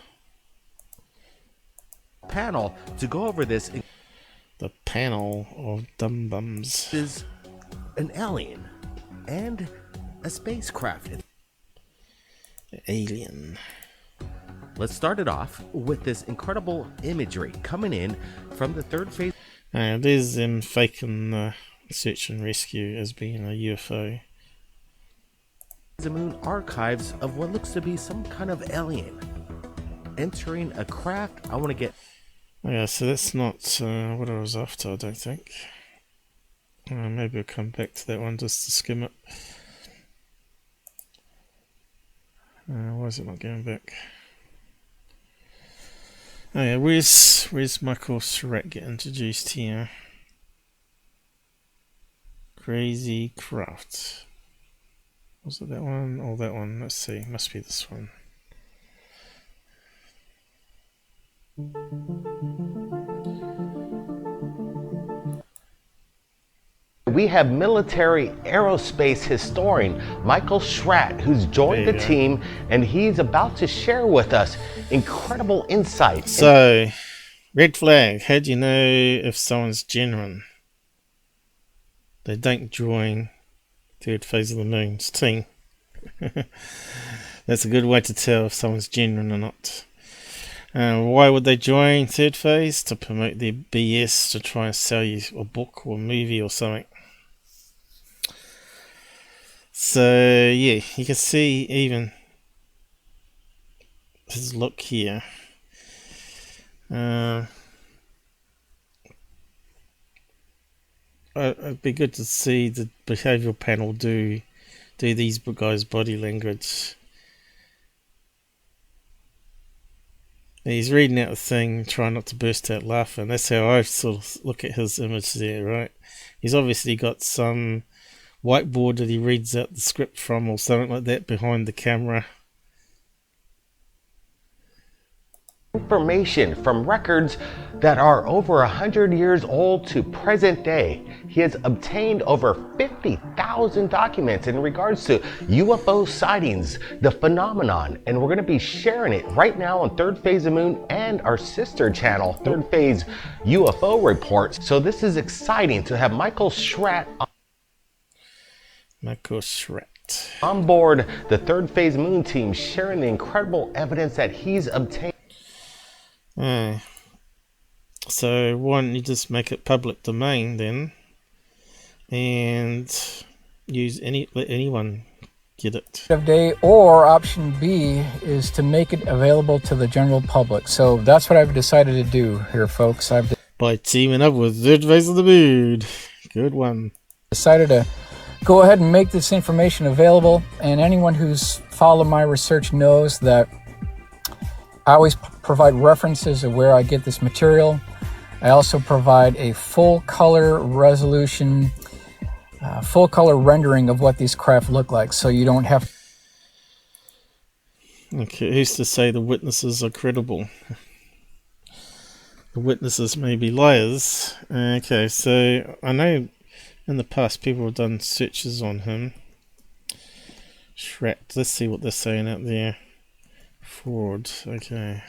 Panel to go over this. The panel of dum bums. Is an alien and a spacecraft. Alien. Let's start it off with this incredible imagery coming in from the third phase. There's them faking search and rescue as being a UFO. The moon archives of what looks to be some kind of alien entering a craft. I want to get. Yeah, so that's not what I was after, I don't think. Maybe I'll come back to that one just to skim it. Why is it not going back? Oh yeah, where's Michael Schratt get introduced here? Crazy Craft. Was it that one or that one? Let's see, must be this one. We have military aerospace historian Michael Schratt, who's joined the team, and he's about to share with us incredible insight. So, red flag. How do you know if someone's genuine? They don't join third phase of the moon's team. That's a good way to tell if someone's genuine or not. Why would they join third phase? To promote their BS, to try and sell you a book or a movie or something. So yeah, you can see even his look here. It'd be good to see the behavioural panel do these guys' body language. He's reading out a thing, trying not to burst out laughing. That's how I sort of look at his image there, right? He's obviously got some whiteboard that he reads out the script from or something like that behind the camera. Information from records that are over 100 years old to present day. He has obtained over 50,000 documents in regards to UFO sightings, the phenomenon, and we're going to be sharing it right now on Third Phase of Moon and our sister channel, Third Phase UFO Reports. So this is exciting to have Michael Schratt on board the Third Phase Moon team, sharing the incredible evidence that he's obtained. So why don't you just make it public domain then, and let anyone get it? Day, or option B is to make it available to the general public. So that's what I've decided to do here, folks. By teaming up with Third Phase of the Moon. Good one. Decided to go ahead and make this information available, and anyone who's followed my research knows that I always provide references of where I get this material. I also provide a full color resolution, full color rendering of what these craft look like, so you don't have. Okay, who's to say the witnesses are credible? The witnesses may be liars. Okay, so I know in the past people have done searches on him. Schratt, let's see what they're saying out there. Fraud, okay.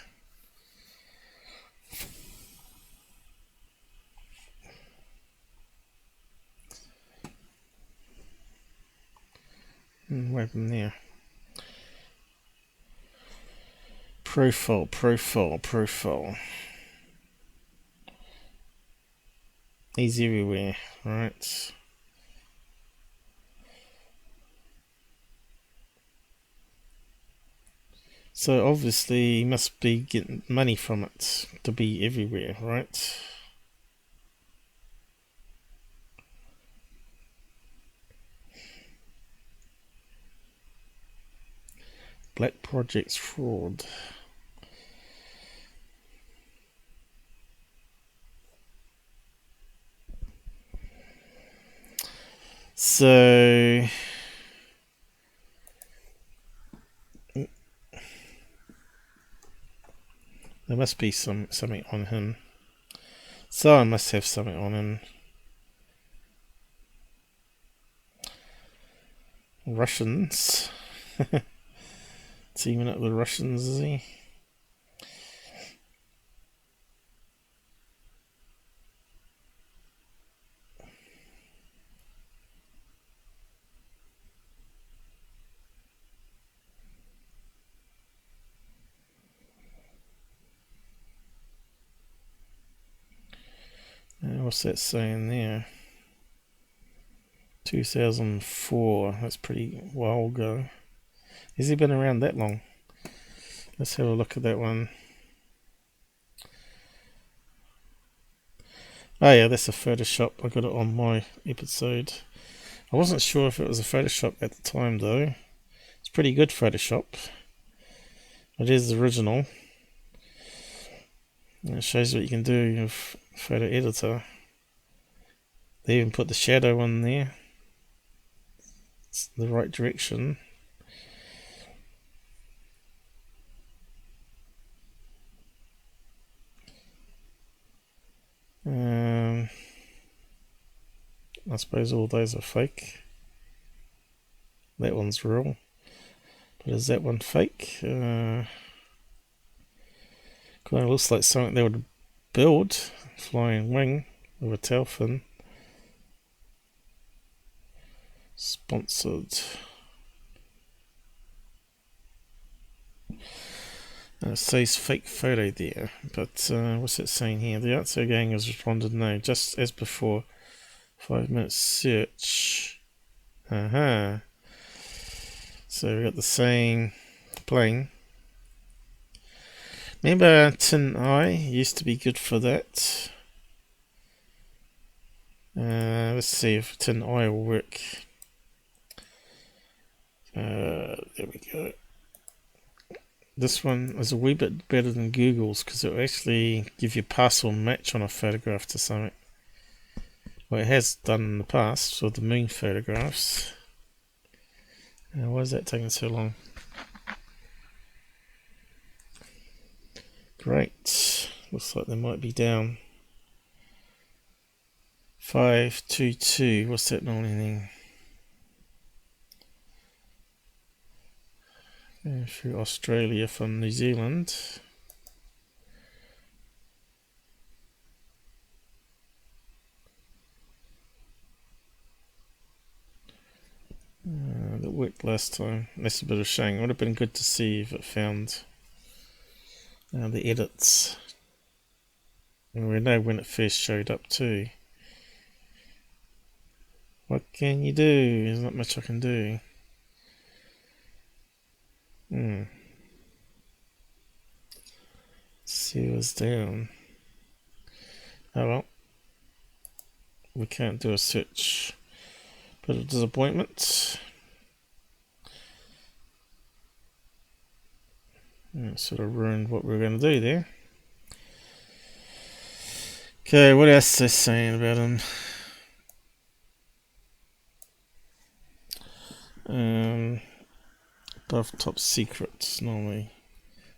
What happened there? Profile. He's everywhere, right? So obviously he must be getting money from it to be everywhere, right? Black Projects, fraud. So there must be something on him. Someone must have something on him. Russians. Teaming up with Russians, is he? What's that saying there? 2004. That's pretty while ago. Has he been around that long? Let's have a look at that one. Oh yeah, that's a Photoshop. I got it on my episode. I wasn't sure if it was a Photoshop at the time though. It's pretty good Photoshop. It is the original. And it shows what you can do with photo editor. They even put the shadow on there. It's the right direction. I suppose all those are fake. That one's real. But is that one fake? Kind of looks like something they would build. Flying wing with a tail fin. Sponsored. It says fake photo there, but what's it saying here? The answer gang has responded no, just as before. 5-minute search. So we got the same plane. Remember Tin Eye used to be good for that. Let's see if Tin Eye will work. There we go. This one is a wee bit better than Google's because it will actually give you a partial match on a photograph to something. Well, it has done in the past with the moon photographs. Why is that taking so long? Great. Looks like they might be down. 522. What's that normally mean? Going through Australia from New Zealand. That worked last time. That's a bit of a shame. It would have been good to see if it found the edits. And we know when it first showed up too. What can you do? There's not much I can do. See what's down. Oh well. We can't do a search. Bit of disappointment. Sort of ruined what we were going to do there. Okay, what else are they saying about him? Above top secrets normally.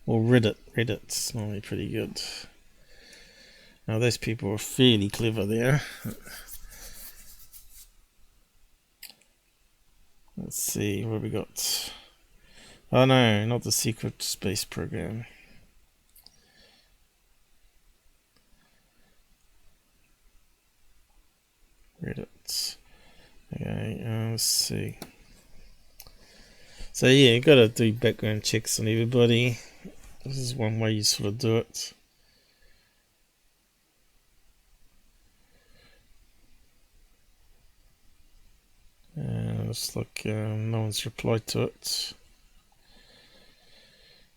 Or Reddit's normally pretty good. Now those people are fairly clever there. Let's see what we got. Oh no, not the secret space program. Reddit. Okay, let's see. So yeah, you gotta do background checks on everybody. This is one way you sort of do it. Looks like no one's replied to it.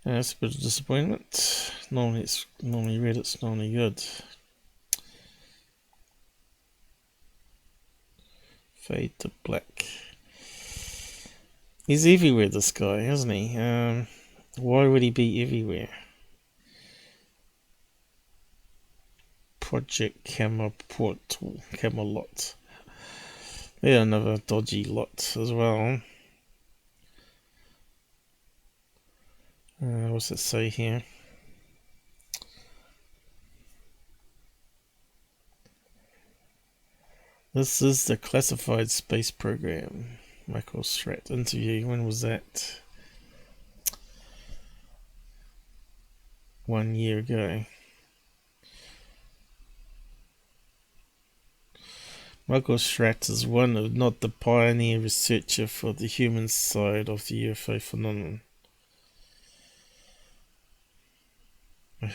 That's a bit of disappointment. Normally Reddit's normally good. Fade to black. He's everywhere, this guy, isn't he? Why would he be everywhere? Project Camelot. Yeah, another dodgy lot as well. What's it say here? This is the classified space program. Michael Schratt interview. When was that? 1 year ago. Michael Schratt is one of not the pioneer researcher for the human side of the UFO phenomenon.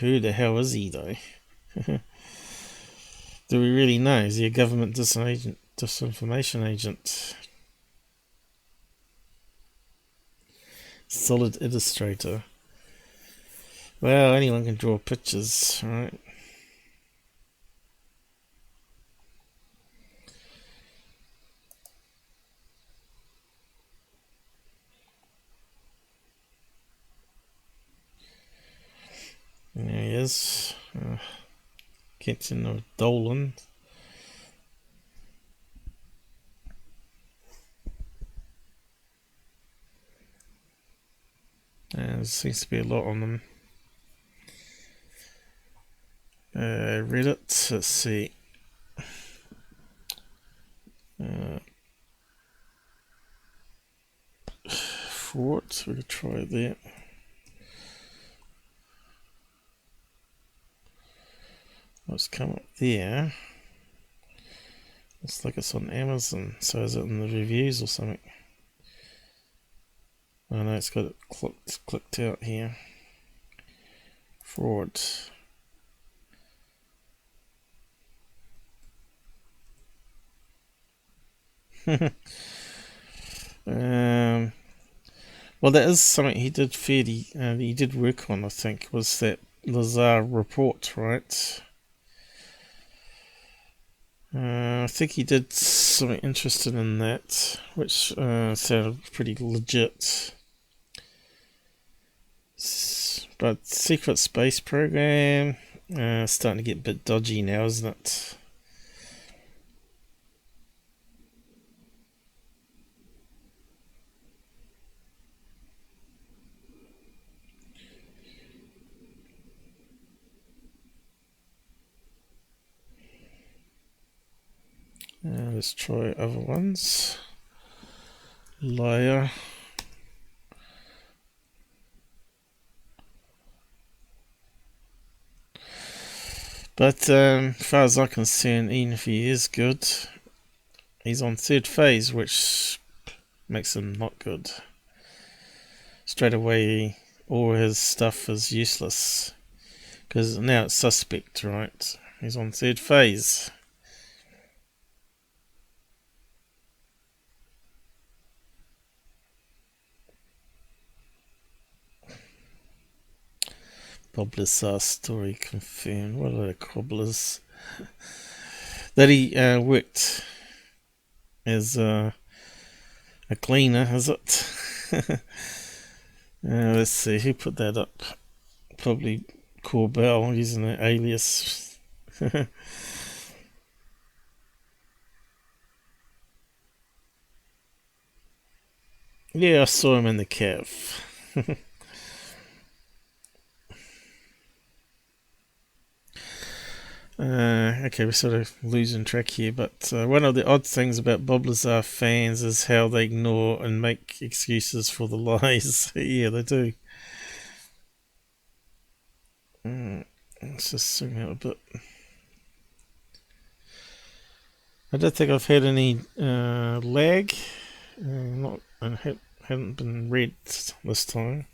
Who the hell is he though? Do we really know? Is he a government disinformation agent? Solid illustrator. Well, anyone can draw pictures, right? There he is. Captain of Dolan. There seems to be a lot on them. Reddit, let's see. Fort, we could try that. Let's come up there. Looks like it's on Amazon, so is it in the reviews or something? Oh no, it's got it clicked out here. Fraud. Well, that is something he did he did work on, I think, was that Lazar report, right? I think he did something interesting in that, which sounded pretty legit. But secret space program, starting to get a bit dodgy now, isn't it? Let's try other ones. Liar. But as far as I'm concerned, even if he is good, he's on third phase, which makes him not good. Straight away, all his stuff is useless. Because now it's suspect, right? He's on third phase. Bob Lazar story confirmed. What are the cobblers? That he worked as a cleaner, is it? Let's see, who put that up? Probably Corbell using an alias. Yeah, I saw him in the cave. Okay, we're sort of losing track here, but one of the odd things about Bob Lazar fans is how they ignore and make excuses for the lies. Yeah, they do. Let's just zoom out a bit. I don't think I've had any lag. Hadn't been red this time.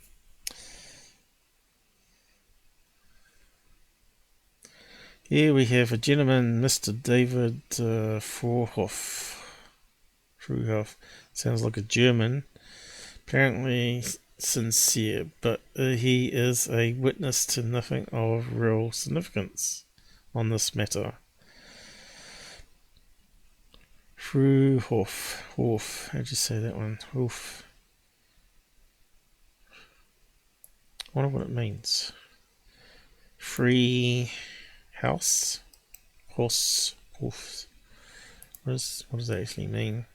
Here we have a gentleman, Mr. David Fruhoff. Sounds like a German. Apparently sincere, but he is a witness to nothing of real significance on this matter. Fruhoff. How'd you say that one? Hoof. I wonder what it means. Free house, horse, hoof. What does that actually mean?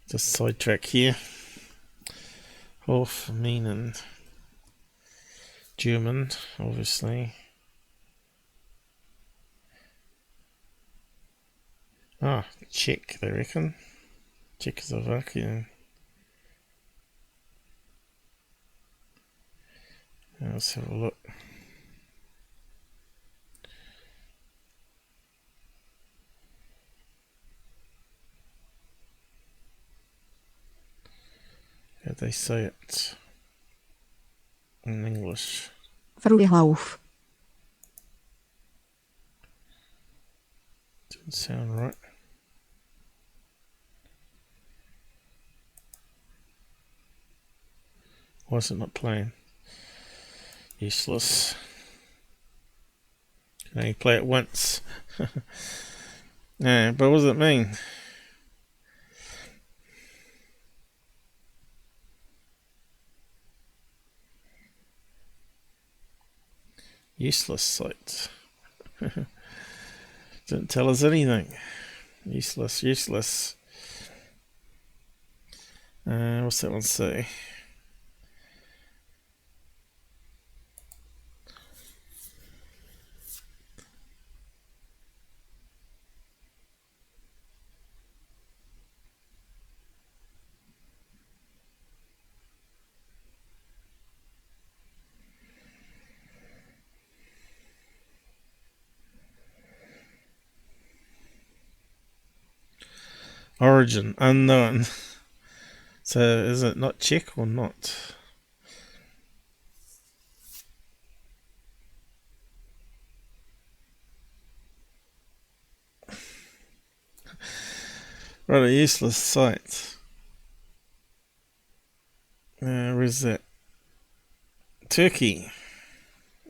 Just sidetrack here. Hof, meaning German, obviously. Ah, Czech, they reckon. Czechoslovakian. Let's have a look. How do they say it in English? Vruhauf. Didn't sound right. Why is it not playing? Useless. Can only play it once. Yeah, but what does it mean? Useless site. Didn't tell us anything. Useless. What's that one say? Origin unknown. So is it not Czech or not? What a useless site. Where's that? Turkey.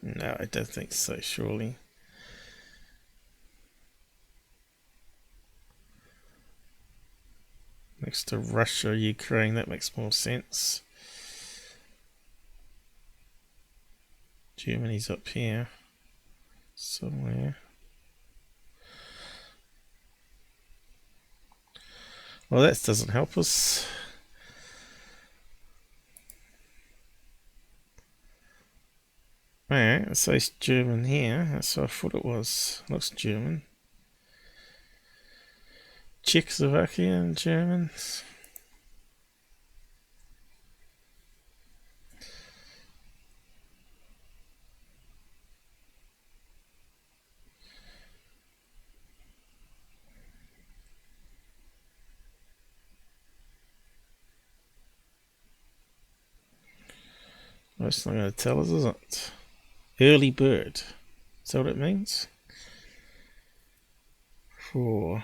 No, I don't think so, surely. Next to Russia, Ukraine, that makes more sense. Germany's up here somewhere. Well, that doesn't help us. Alright, it says German here. That's what I thought it was. Looks German. Czechoslovakia and Germans. That's not going to tell us, is it? Early bird. Is that what it means? Through.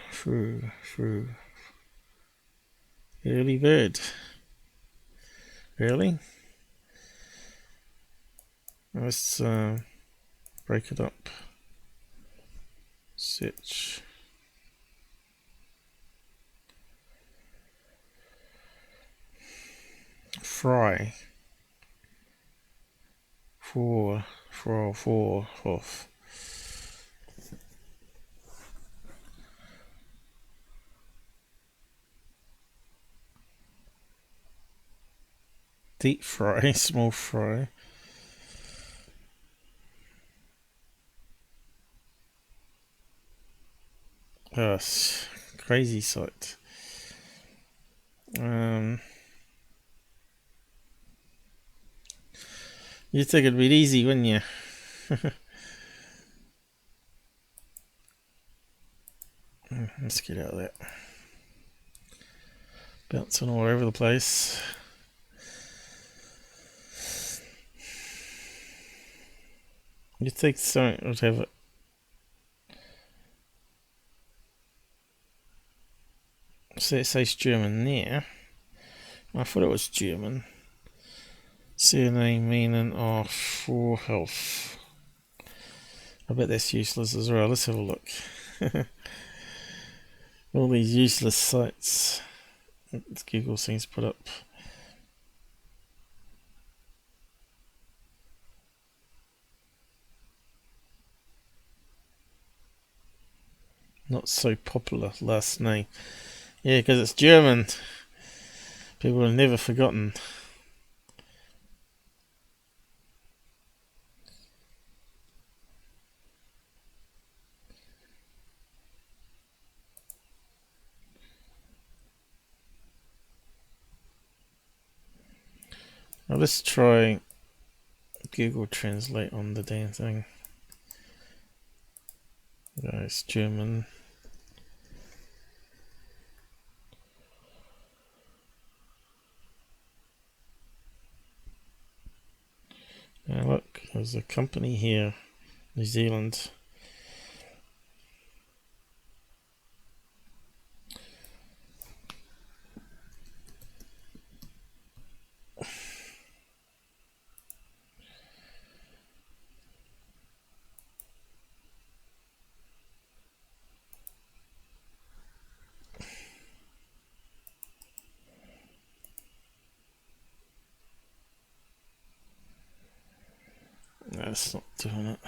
Early bird. Really? Let's break it up. Search. Fry. Four, off. Deep fry, small fry. Oh, crazy site. You'd think it'd be easy, wouldn't you? Let's get out of that. Bouncing all over the place. You'd think something would have it. So it says German there. I thought it was German. Surname meaning of for health. I bet that's useless as well. Let's have a look. All these useless sites that Google seems to put up. Not so popular last name. Yeah, because it's German. People have never forgotten. Now let's try Google Translate on the damn thing. It's German. Now look, there's a company here, New Zealand. No, it's not doing it.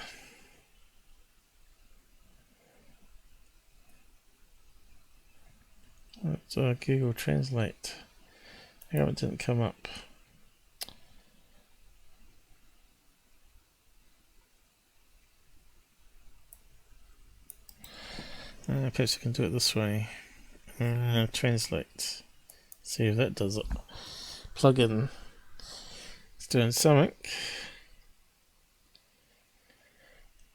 It's Google Translate. How it didn't come up. Perhaps I can do it this way. Translate. See if that does it. Plug in. It's doing something.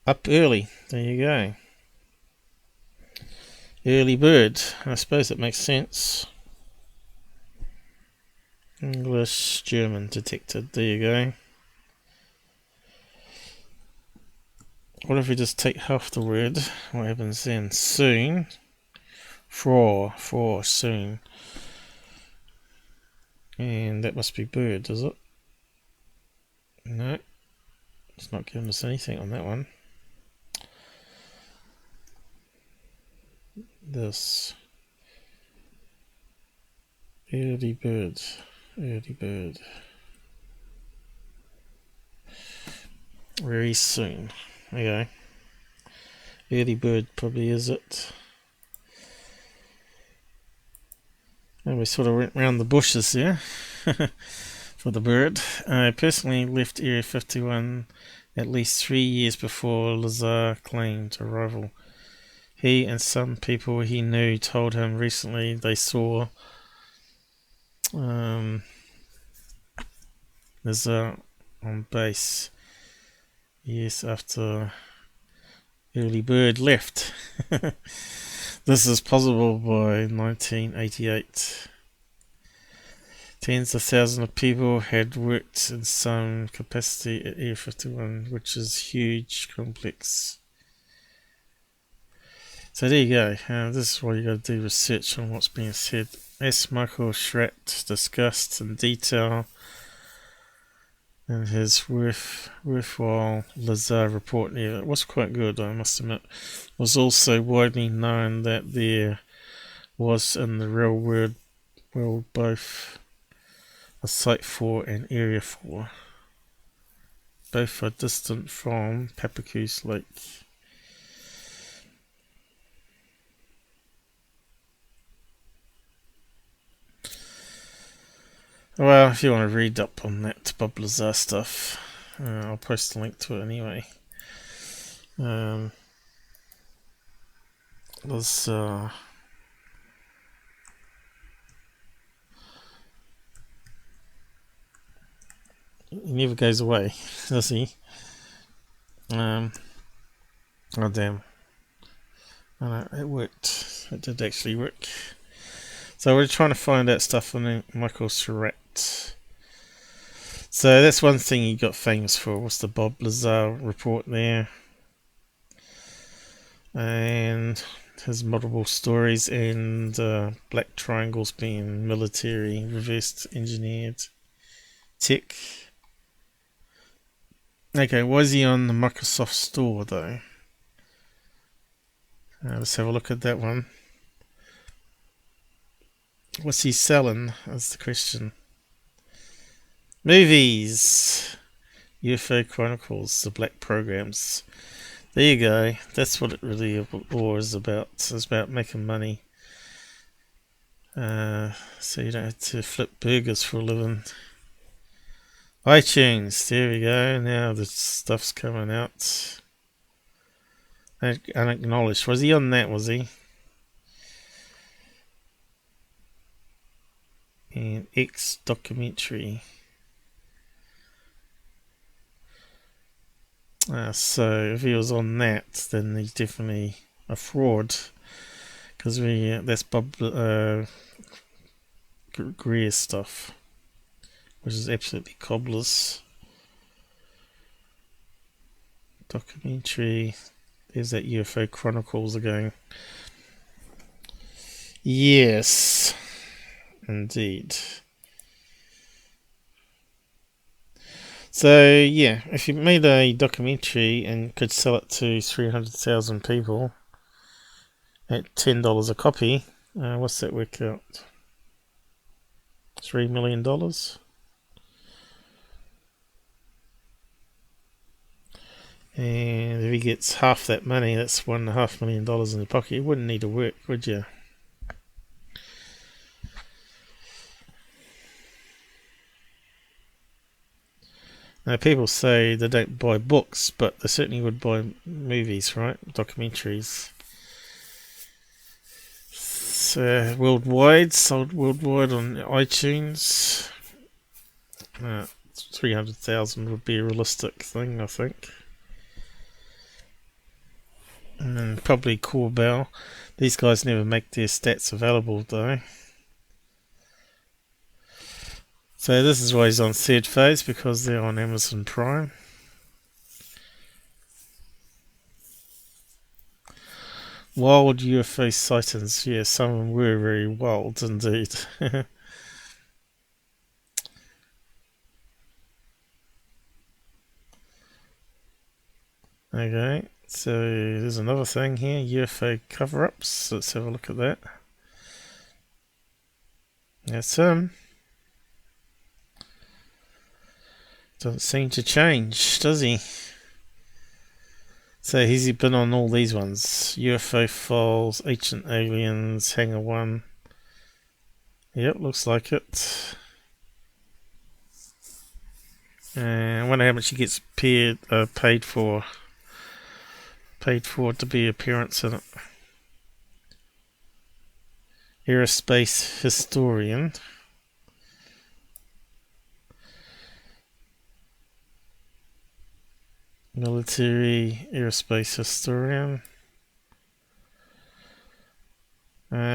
Up early. There you go. Early bird. I suppose that makes sense. English, German detected. There you go. What if we just take half the word? What happens then? Soon. For soon. And that must be bird, is it? No. It's not giving us anything on that one. This. Early bird. Early bird. Very soon. Okay. Early bird probably is it. And we sort of went round the bushes there for the bird. I personally left Area 51 at least 3 years before Lazar claimed arrival. He and some people he knew told him recently they saw Lazar on base. Yes, after early bird left. This is possible by 1988. Tens of thousands of people had worked in some capacity at Area 51, which is huge, complex. So there you go. This is why you got to do research on what's being said. As Michael Schratt discussed in detail in his worthwhile Lazar report. Yeah, it was quite good, I must admit. It was also widely known that there was in the real world both a Site 4 and Area 4. Both are distant from Papagoose Lake. Well, if you want to read up on that Bob Lazar stuff, I'll post a link to it anyway. There's he never goes away, does he? Oh damn! Oh, no, it worked. It did actually work. So we're trying to find out stuff on Michael Schratt. So that's one thing he got famous for, was the Bob Lazar report there. And his multiple stories and black triangles being military, reverse engineered tech. Okay, was he on the Microsoft store though? Let's have a look at that one. What's he selling? That's the question. Movies. UFO Chronicles, the black programs. There you go. That's what it really was about. It's about making money. So you don't have to flip burgers for a living. iTunes, there we go. Now the stuff's coming out. Unacknowledged. Was he on that, was he? And X documentary. So if he was on that, then he's definitely a fraud. Because that's Bob Greer's stuff, which is absolutely cobblers. Documentary. There's that UFO Chronicles again. Yes, indeed. So yeah, if you made a documentary and could sell it to 300,000 people at $10 a copy, what's that work out? $3 million. And if he gets half that money, that's $1.5 million in the pocket. You wouldn't need to work, would you? Now, people say they don't buy books, but they certainly would buy movies, right? Documentaries. It's worldwide, sold worldwide on iTunes. 300,000 would be a realistic thing, I think. And then probably Corbell. These guys never make their stats available, though. So this is why he's on Third Phase, because they're on Amazon Prime. Wild UFO sightings. Yeah, some of them were very wild indeed. Okay, so there's another thing here. UFO cover-ups. Let's have a look at that. That's him. Doesn't seem to change, does he? So has he been on all these ones? UFO Files, Ancient Aliens, Hangar 1. Yep, looks like it. I wonder how much he gets paid for. Paid for to be appearance in it. Aerospace historian. Military aerospace historian.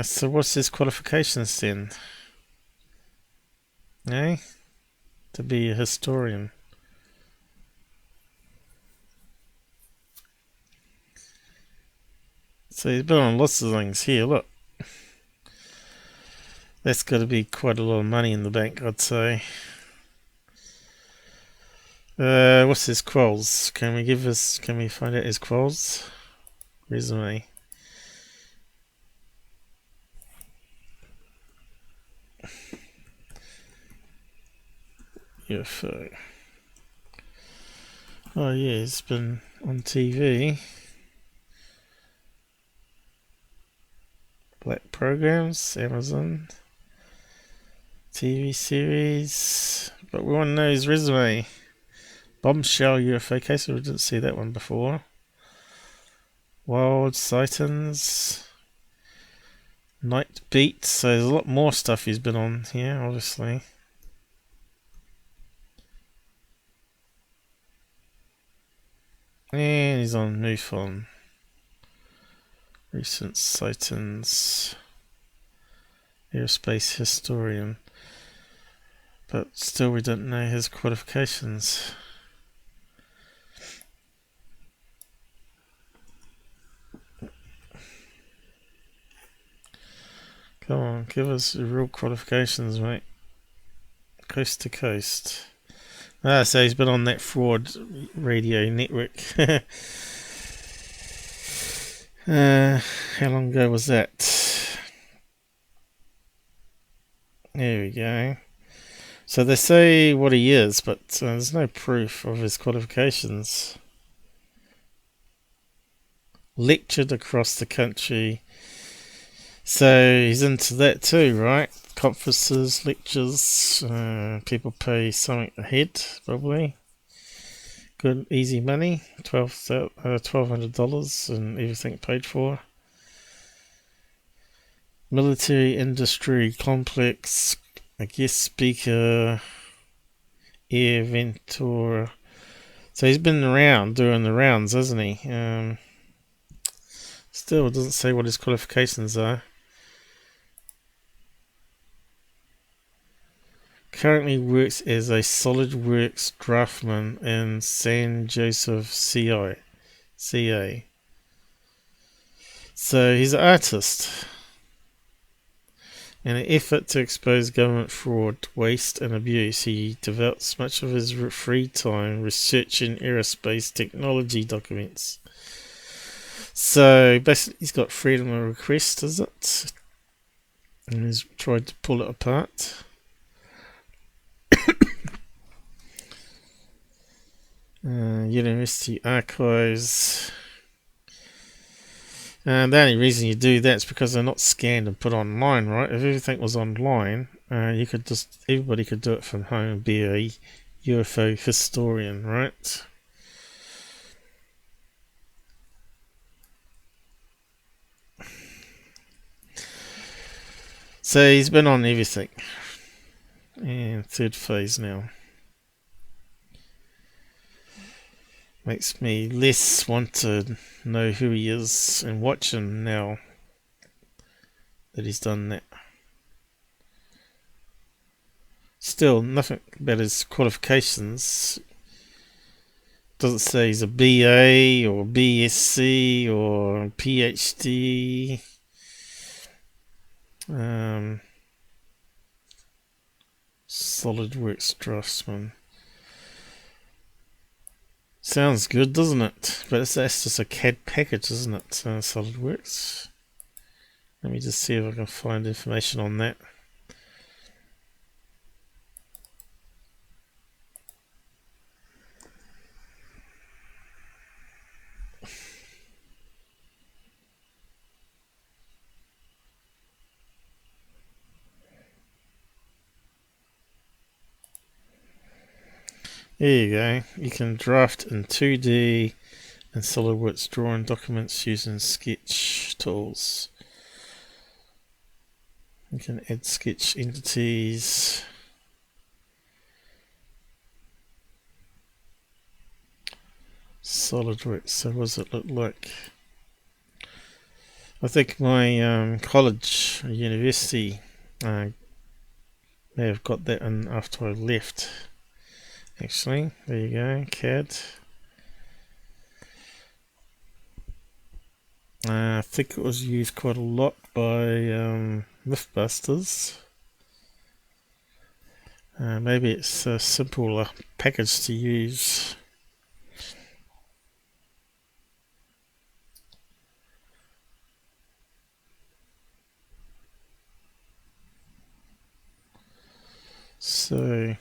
So what's his qualifications then? To be a historian. So he's been on lots of things here, look. That's got to be quite a lot of money in the bank, I'd say. What's his quals? Can we find out his quals? Resume. UFO. Oh yeah, he's been on TV. Black programs, Amazon. TV series. But we want to know his resume. Bombshell UFO case, we didn't see that one before. Wild sightings. Night Beat, so there's a lot more stuff he's been on here, obviously. And he's on MUFON. Recent sightings. Aerospace historian. But still we don't know his qualifications. Come on, give us real qualifications, mate. Coast to coast. So he's been on that fraud radio network. How long ago was that? There we go. So they say what he is, but there's no proof of his qualifications. lectured across the country. So he's into that too, right? Conferences, lectures, people pay something a head, probably. Good, easy money, $1,200 and everything paid for. Military industry complex, a guest speaker, air ventor. So he's been around doing the rounds, hasn't he? Still doesn't say what his qualifications are. Currently works as a SolidWorks draftsman in San Joseph, CA. So he's an artist. In an effort to expose government fraud, waste and abuse, he devotes much of his free time researching aerospace technology documents. So basically he's got freedom of request, is it? And he's tried to pull it apart. University archives. And the only reason you do that is because they're not scanned and put online, right? If everything was online, everybody could do it from home and be a UFO historian, right? So he's been on everything. And third phase now. Makes me less want to know who he is and watch him now that he's done that. Still, nothing about his qualifications. Doesn't say he's a BA or BSc or PhD. SolidWorks draftsman. Sounds good, doesn't it? But that's just a CAD package, isn't it? SolidWorks. Let me just see if I can find information on that. There you go. You can draft in 2D and SolidWorks drawing documents using sketch tools. You can add sketch entities. SolidWorks. So what does it look like? I think my college or university may have got that in after I left. Actually, there you go, CAD. I think it was used quite a lot by Mythbusters. Maybe it's a simpler package to use. So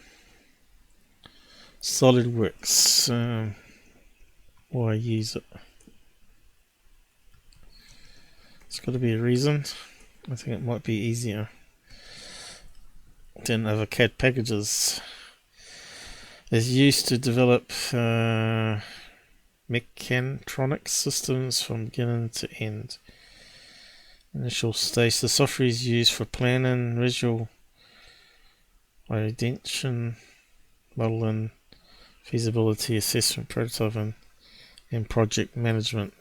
SolidWorks, why use it? It's got to be a reason. I think it might be easier than other CAD packages. It's used to develop mechatronics systems from beginning to end. Initial stage. The software is used for planning, visual identification, modeling, feasibility assessment, prototyping, and project management.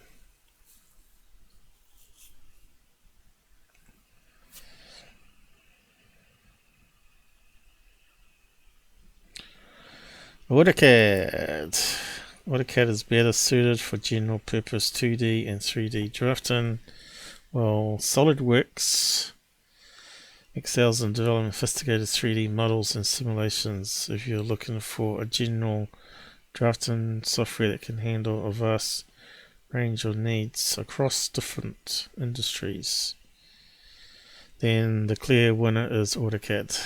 AutoCAD. AutoCAD is better suited for general purpose 2D and 3D drafting, while SolidWorks excels in developing sophisticated 3D models and simulations. If you're looking for a general drafting software that can handle a vast range of needs across different industries, then the clear winner is AutoCAD.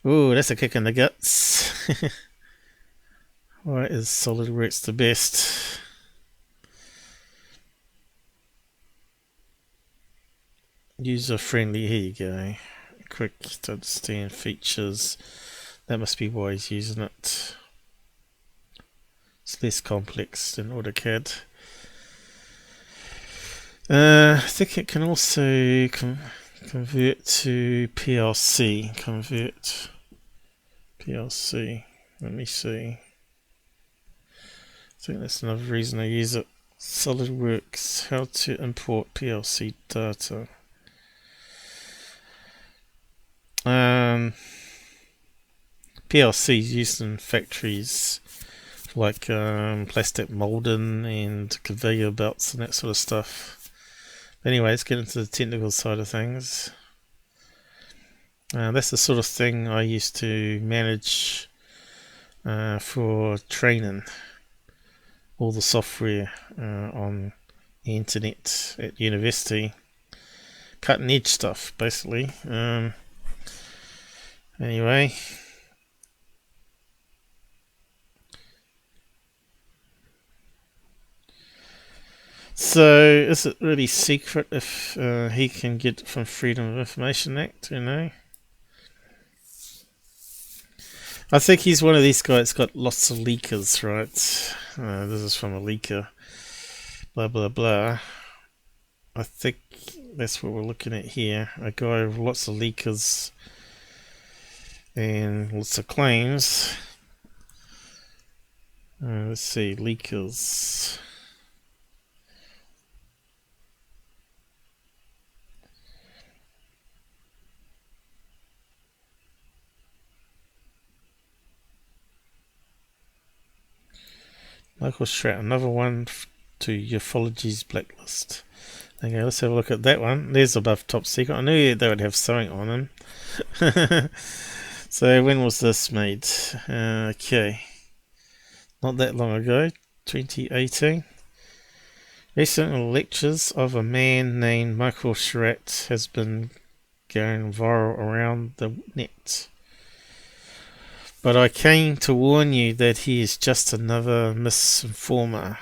Ooh, that's a kick in the guts. Why is SolidWorks the best? user friendly. Here you go. Quick to understand features. That must be why he's using it. It's less complex than AutoCAD. I think it can also convert to PLC. Convert PLC. Let me see. I think that's another reason I use it. SolidWorks. How to import PLC data. PLC is used in factories like plastic molding and conveyor belts and that sort of stuff. Anyway, let's get into the technical side of things. That's the sort of thing I used to manage for training all the software on the internet at university. Cutting edge stuff, basically. Anyway. So, is it really secret if he can get it from Freedom of Information Act, you know? I think he's one of these guys got lots of leakers, right? This is from a leaker. Blah, blah, blah. I think that's what we're looking at here. A guy with lots of leakers and lots of claims. Let's see, leakers. Michael Schratt, another one to ufology's blacklist. Okay, let's have a look at that one. There's above top secret. I knew they would have something on them. So when was this made? Okay, not that long ago, 2018. Recent lectures of a man named Michael Schratt has been going viral around the net. But I came to warn you that he is just another misinformer.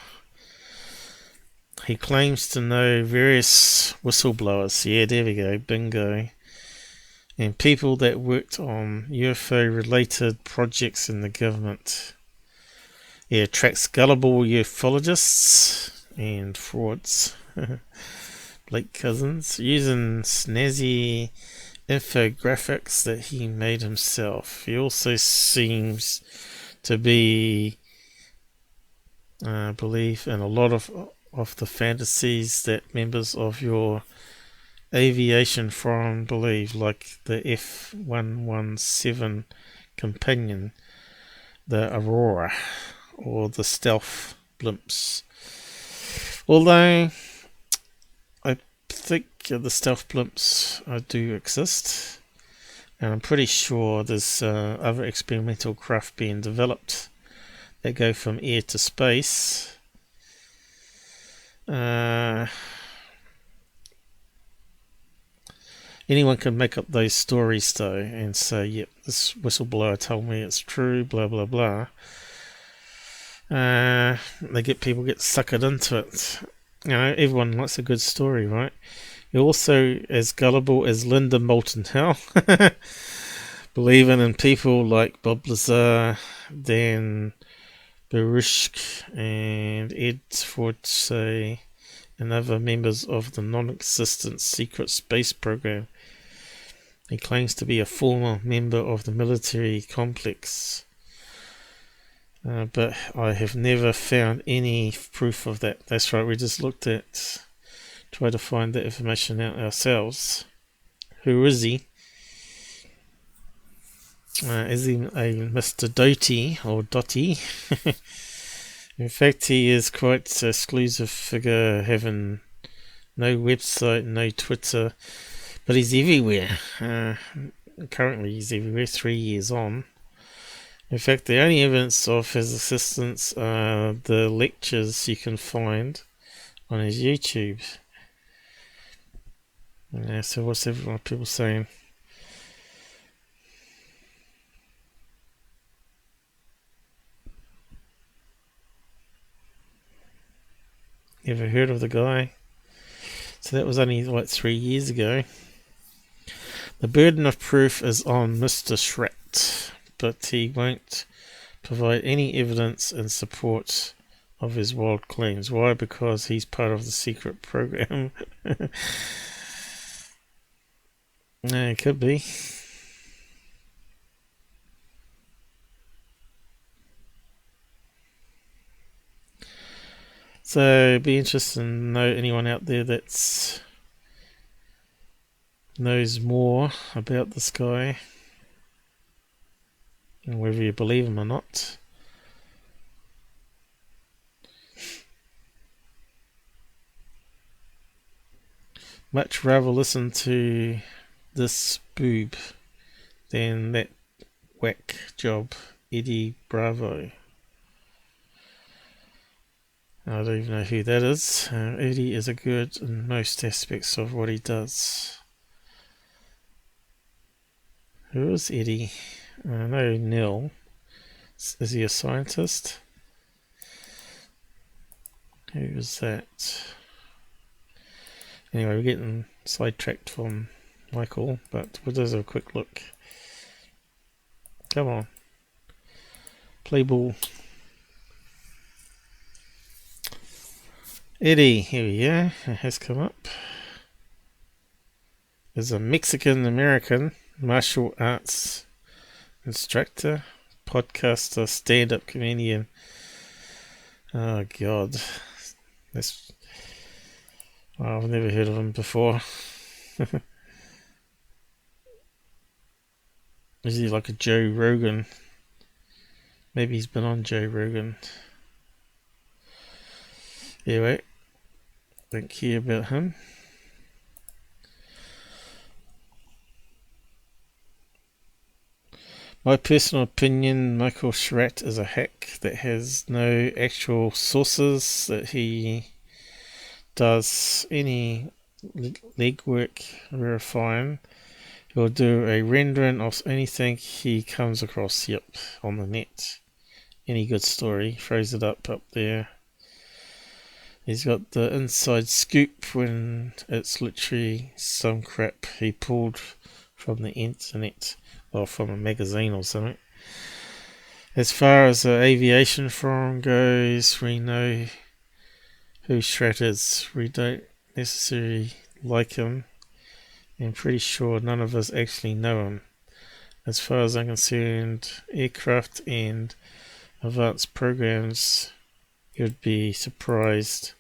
He claims to know various whistleblowers. Yeah, there we go, bingo. And people that worked on UFO-related projects in the government. He attracts gullible ufologists and frauds. Blake Cousins, using snazzy infographics that he made himself. He also seems to be believe in a lot of the fantasies that members of your aviation forum believe, like the F-117 companion, the Aurora, or the stealth blimps. Although I think the stealth blimps do exist, and I'm pretty sure there's other experimental craft being developed that go from air to space. Anyone can make up those stories though and say, yep, this whistleblower told me it's true, blah blah blah. People get suckered into it. You know, everyone likes a good story, right? You're also as gullible as Linda Moulton Howe, believing in people like Bob Lazar, Dan Berishk, and Ed Forte, and other members of the non-existent secret space program. He claims to be a former member of the military complex. But I have never found any proof of that. That's right, we just tried to find that information out ourselves. Who is he? Is he a Mr. Doty or Dotty? In fact, he is quite an exclusive figure, having no website, no Twitter, but he's everywhere. Currently, he's everywhere, 3 years on. In fact, the only evidence of his existence are the lectures you can find on his YouTube. Yeah, so what's everyone people saying? You ever heard of the guy? So that was only, what, 3 years ago. The burden of proof is on Mr. Schratt, but he won't provide any evidence in support of his wild claims. Why? Because he's part of the secret program. No, it could be. So it'd be interesting to know anyone out there that's knows more about this guy, and whether you believe him or not. Much rather listen to this boob than that whack job, Eddie Bravo. I don't even know who that is. Eddie is a good in most aspects of what he does. Who is Eddie? I know Neil. Is he a scientist? Who is that? Anyway, we're getting sidetracked from Michael, but we'll just have a quick look. Come on. Play ball. Eddie, here we go. It has come up. Is a Mexican-American martial arts instructor, podcaster, stand-up comedian. Oh God, that's. Well, I've never heard of him before. Is he like a Joe Rogan? Maybe he's been on Joe Rogan. Anyway, don't care about him. My personal opinion, Michael Schratt is a hack that has no actual sources, that he does any legwork verifying. He'll do a rendering of anything he comes across, on the net. Any good story, throws it up there. He's got the inside scoop when it's literally some crap he pulled from the internet, or from a magazine or something. As far as the aviation forum goes, we know who Schratt is. We don't necessarily like him. I'm pretty sure none of us actually know him. As far as I'm concerned, aircraft and advanced programs, you'd be surprised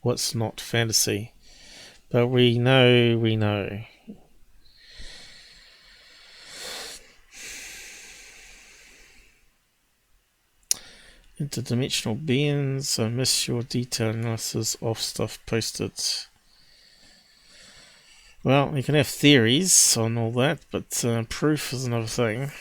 what's not fantasy. But we know. Interdimensional beings, I miss your detailed analysis of stuff posted. Well, you can have theories on all that, but proof is another thing.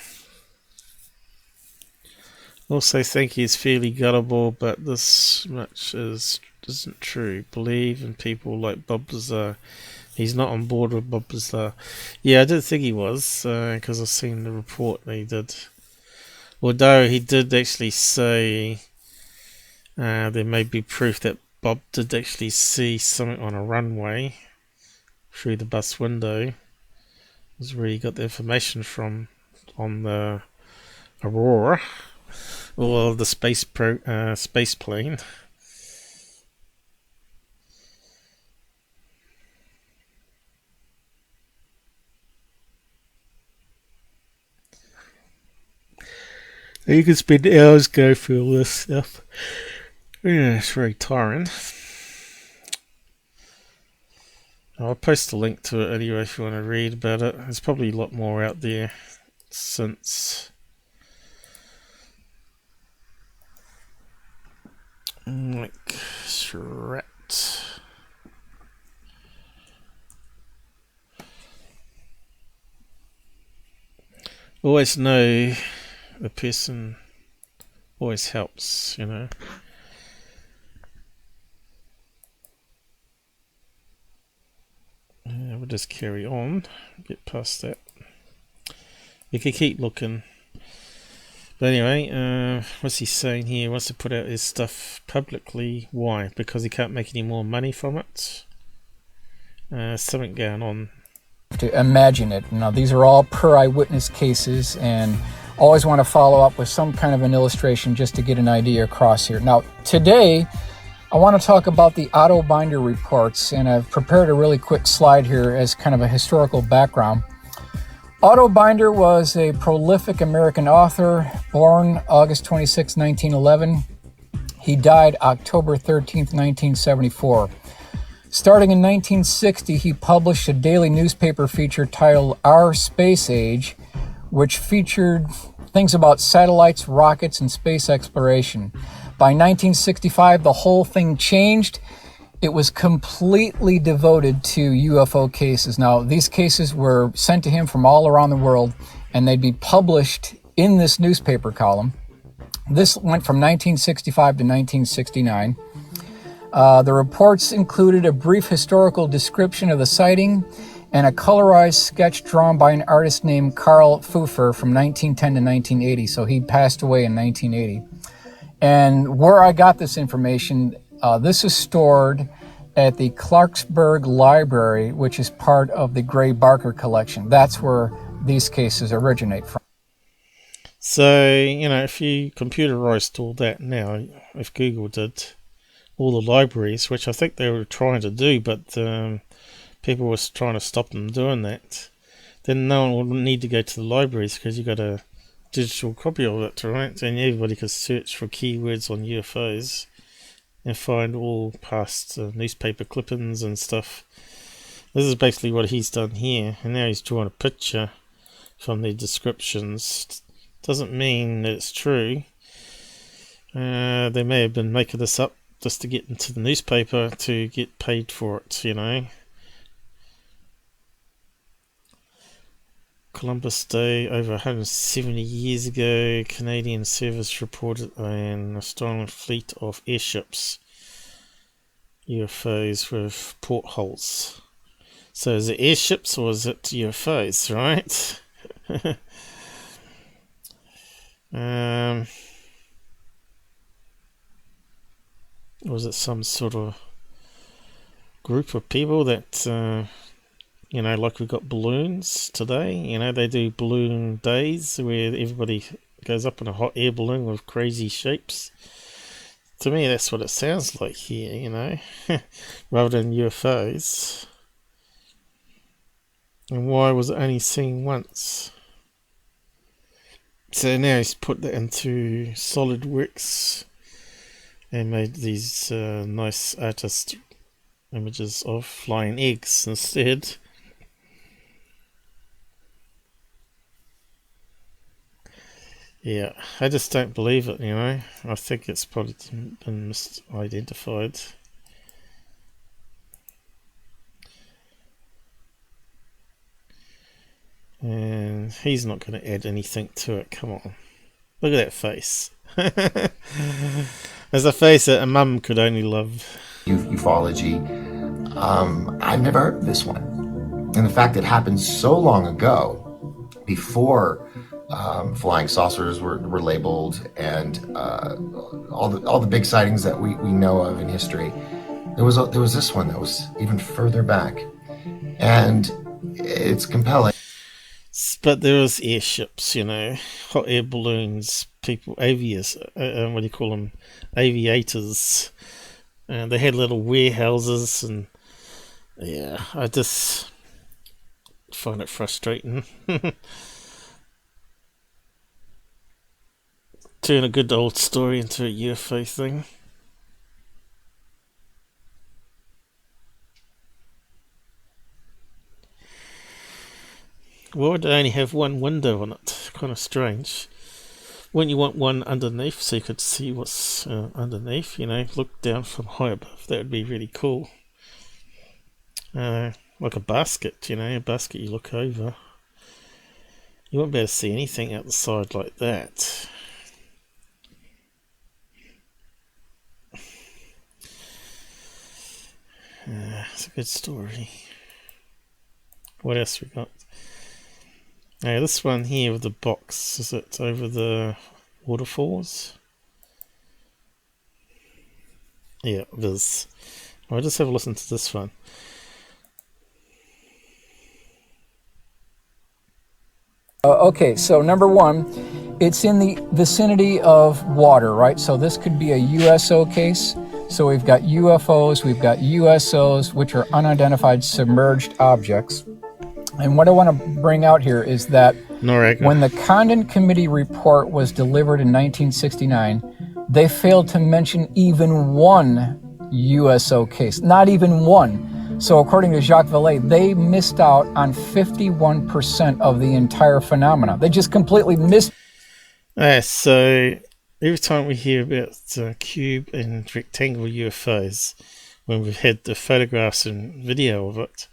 Also think he's fairly gullible, but this much isn't true. Believe in people like Bob Lazar. He's not on board with Bob Lazar. Yeah, I did think he was, because I've seen the report that he did. Although he did actually say there may be proof that Bob did actually see something on a runway through the bus window. That's where he got the information from, on the Aurora, or the space plane. You can spend hours going through all this stuff. Yeah, it's very tiring. I'll post a link to it anyway if you want to read about it. There's probably a lot more out there since Michael Schratt. Always know the person always helps, We'll just carry on, get past that. We can keep looking. But anyway, what's he saying here? He wants to put out his stuff publicly. Why? Because he can't make any more money from it? something going on. To imagine it. Now, these are all per eyewitness cases, and always want to follow up with some kind of an illustration just to get an idea across here. Now, today, I want to talk about the Otto Binder reports, and I've prepared a really quick slide here as kind of a historical background. Otto Binder was a prolific American author, born August 26, 1911. He died October 13, 1974. Starting in 1960, he published a daily newspaper feature titled Our Space Age, which featured things about satellites, rockets, and space exploration. By 1965, the whole thing changed. It was completely devoted to UFO cases. Now, these cases were sent to him from all around the world, and they'd be published in this newspaper column. This went from 1965 to 1969. The reports included a brief historical description of the sighting and a colorized sketch drawn by an artist named Carl Pfeiffer from 1910 to 1980. So he passed away in 1980. And where I got this information, this is stored at the Clarksburg Library, which is part of the Gray Barker collection. That's where these cases originate from. So, you know, if you computerized all that now, if Google did all the libraries, which I think they were trying to do, but people were trying to stop them doing that, then no one would need to go to the libraries because you got a digital copy of it, right? And everybody could search for keywords on UFOs and find all past newspaper clippings and stuff. This is basically what he's done here, and now he's drawn a picture from the descriptions. Doesn't mean that it's true. They may have been making this up just to get into the newspaper to get paid for it, you know. Columbus Day, over 170 years ago, Canadian service reported an Australian fleet of airships, UFOs with portholes. So is it airships or is it UFOs, right? Was it some sort of group of people that, you know, like we've got balloons today, you know, they do balloon days where everybody goes up in a hot air balloon with crazy shapes. To me, that's what it sounds like here, you know, rather than UFOs. And why was it only seen once? So now he's put that into SolidWorks and made these nice artist images of flying eggs instead. Yeah, I just don't believe it, you know. I think it's probably been misidentified. And he's not going to add anything to it. Come on. Look at that face. There's a face that a mum could only love. Ufology. I've never heard of this one. And the fact that it happened so long ago, before flying saucers were labeled, and all the big sightings that we know of in history, there was this one that was even further back, and it's compelling. But there was airships, you know, hot air balloons, people, aviators, what do you call them, aviators, and they had little warehouses, and yeah, I just find it frustrating. Turn a good old story into a UFO thing. Why would they only have one window on it? Kind of strange. Wouldn't you want one underneath so you could see what's underneath? You know, look down from high above. That would be really cool. Like a basket, you know, a basket you look over. You won't be able to see anything out the side like that. It's a good story. What else we got? Now this one here with the box, is it over the waterfalls? Yeah, it is. I'll just have a listen to this one. Okay, so number one, it's in the vicinity of water, right? So this could be a USO case. So we've got UFOs, we've got USOs, which are unidentified submerged objects. And what I want to bring out here is that when the Condon Committee report was delivered in 1969, they failed to mention even one USO case, not even one. So according to Jacques Vallée, they missed out on 51% of the entire phenomena. They just completely missed. So every time we hear about cube and rectangle UFOs, when we've had the photographs and video of it,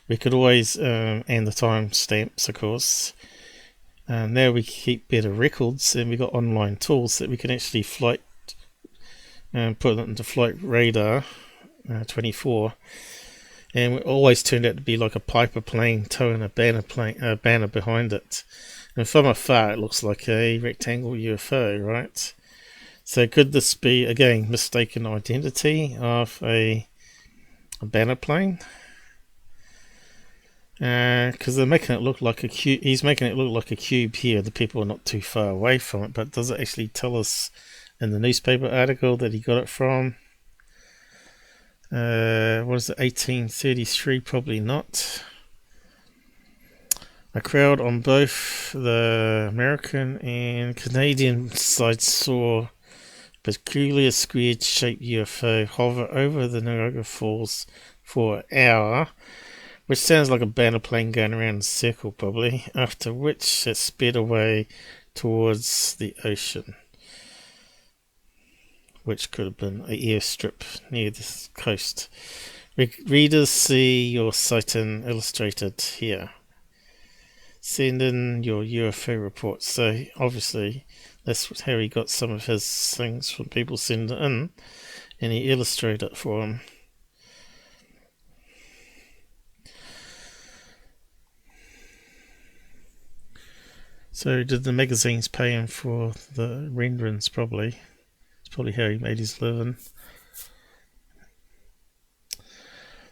we could always, and the time stamps, of course. Now we keep better records, and we've got online tools that we can actually flight and put it into flight radar 24. And it always turned out to be like a Piper plane towing a banner behind it. And from afar, it looks like a rectangle UFO, right? So could this be, again, mistaken identity of a banner plane? Because they're making it look like a cube. He's making it look like a cube here. The people are not too far away from it, but does it actually tell us in the newspaper article that he got it from? What is it, 1833? Probably not. A crowd on both the American and Canadian sides saw a peculiar squared-shaped UFO hover over the Niagara Falls for an hour, which sounds like a banner plane going around in a circle probably, after which it sped away towards the ocean, which could have been an airstrip near the coast. Readers, see your sighting illustrated here. Send in your UFO reports. So obviously that's how he got some of his things from people sending it in, and he illustrated it for them. So did the magazines pay him for the renderings? Probably. It's probably how he made his living.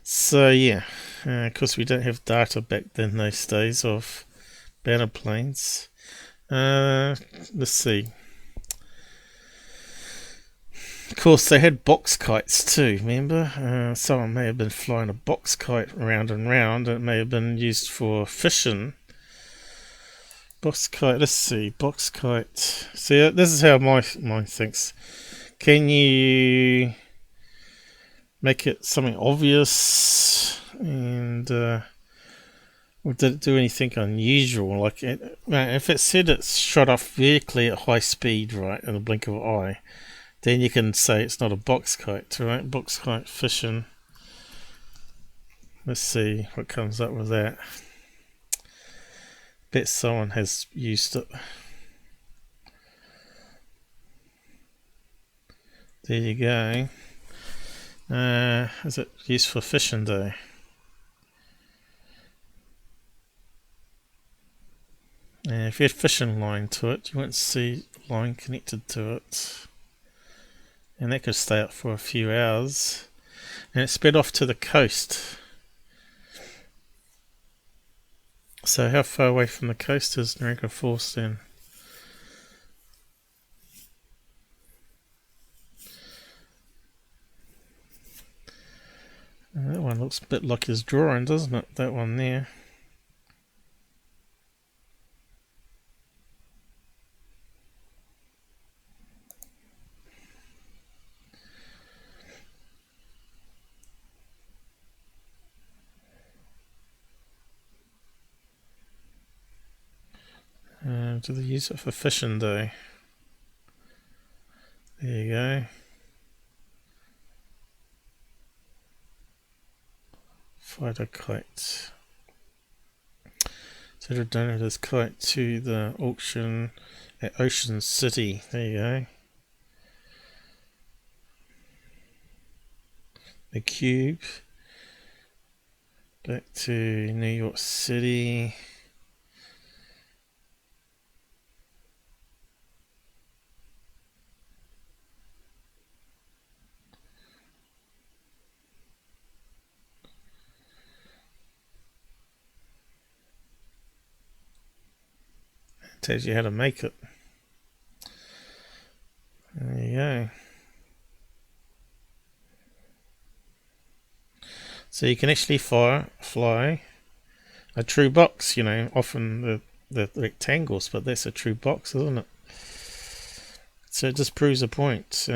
So yeah, of course we don't have data back then those days of banner planes. Let's see. Of course they had box kites too, remember? Someone may have been flying a box kite round and round. It may have been used for fishing. Box kite, let's see, box kite. See, this is how my mind thinks. Can you make it something obvious? And or did it do anything unusual? Like, if it said it's shot off vertically at high speed, right, in a blink of an eye, then you can say it's not a box kite, right? Box kite fishing. Let's see what comes up with that. Bet someone has used it. There you go. Is it used for fishing day? And if you had fishing line to it, you wouldn't see line connected to it. And that could stay up for a few hours. And it sped off to the coast. So how far away from the coast is Niagara Falls then? That one looks a bit like his drawing, doesn't it? That one there. Do they use it for fishing day? There you go. Fighter kite. So to donate his kite to the auction at Ocean City. There you go. The cube. Back to New York City. Tells you how to make it. There you go. So you can actually fly a true box, you know, often the rectangles, but that's a true box, isn't it? So it just proves a point.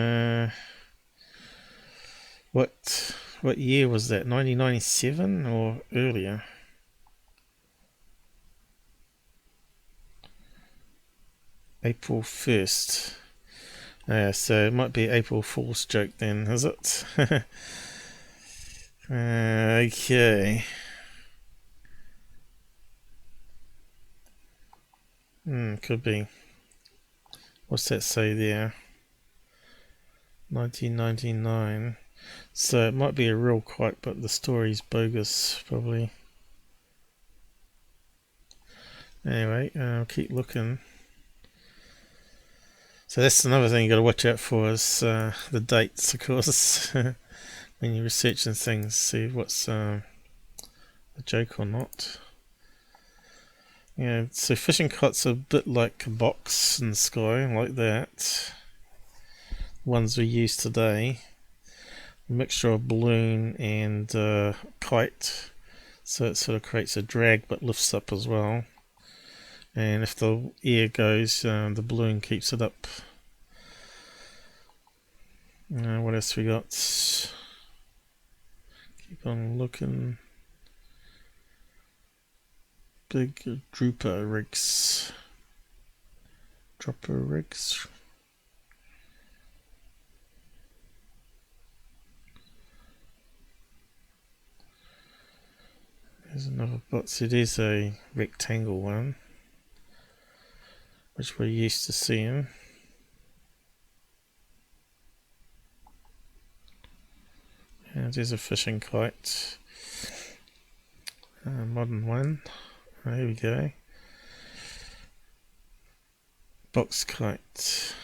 What year was that? 1997 or earlier? April 1st. So it might be April Fool's joke then, is it? Okay. Could be. What's that say there? 1999. So it might be a real quote, but the story's bogus, probably. Anyway, I'll keep looking. So that's another thing you got to watch out for is the dates, of course, when you're researching things. See what's a joke or not. Yeah, so fishing kites are a bit like a box in the sky, like that. Ones we use today. A mixture of balloon and kite. So it sort of creates a drag but lifts up as well. And if the air goes, the balloon keeps it up. What else we got? Keep on looking. Big dropper rigs. There's another box. It is a rectangle one, which we're used to seeing. And there's a fishing kite. Modern one. There we go. Box kite.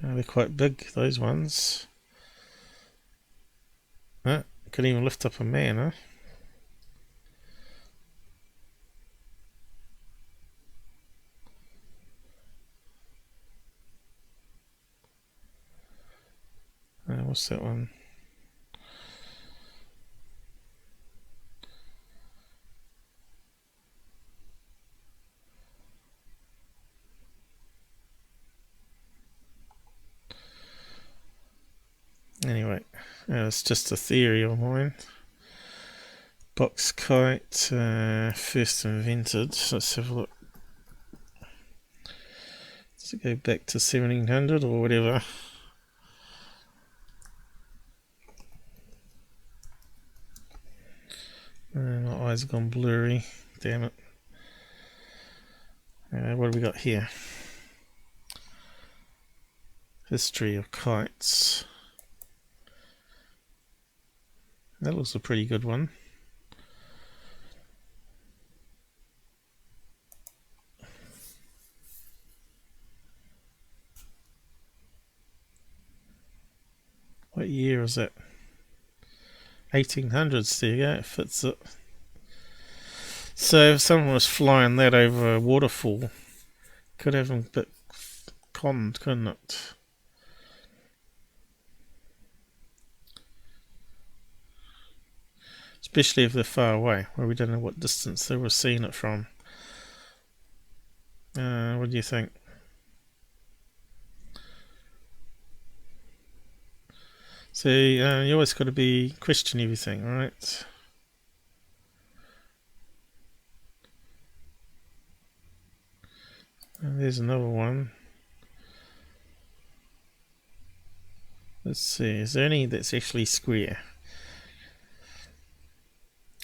They're quite big, those ones. Could even lift up a man, huh? What's that one? Anyway, it's just a theory of mine. Box kite, first invented. Let's have a look. Does it go back to 1700 or whatever? My eyes have gone blurry. Damn it. What do we got here? History of kites. That looks a pretty good one. What year is it? 1800s, there you go, it fits it. So if someone was flying that over a waterfall, could have them a bit conned, couldn't it? Especially if they're far away, where we don't know what distance they were seeing it from. What do you think? So you always got to question everything, right? There's another one. Let's see, is there any that's actually square?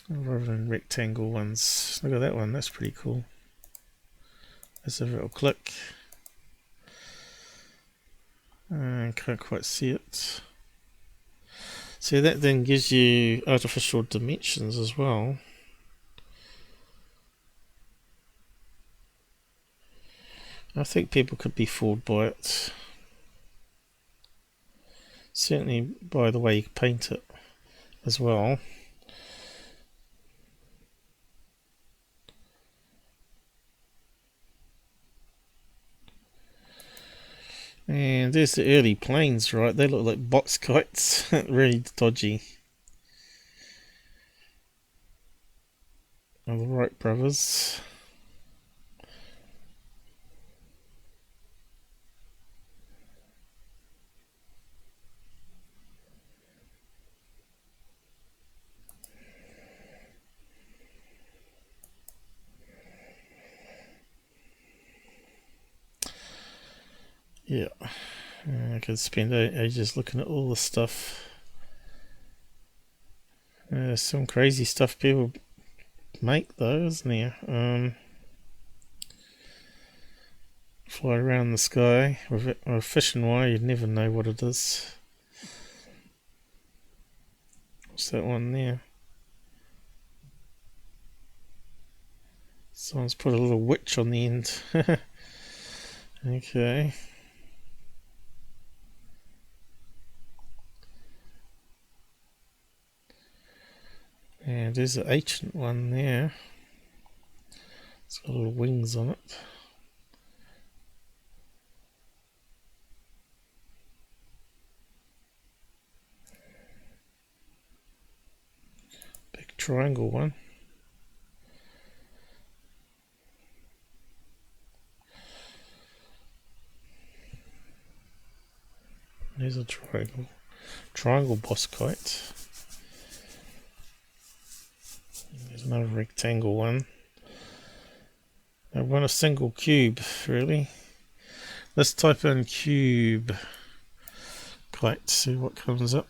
Rather than rectangle ones. Look at that one, that's pretty cool. Let's have a little click. Can't quite see it. So that then gives you artificial dimensions as well. I think people could be fooled by it. Certainly by the way you paint it as well. And there's the early planes, right? They look like box kites. Really dodgy. Oh, the Wright brothers. Yeah, I could spend ages looking at all the stuff. There's some crazy stuff people make though, isn't there? Fly around the sky with a fishing wire, you'd never know what it is. What's that one there? Someone's put a little witch on the end. Okay. And there's an ancient one there. It's got little wings on it. Big triangle one. There's a triangle boss kite. There's another rectangle one. I want a single cube, really. Let's type in cube kite, see what comes up.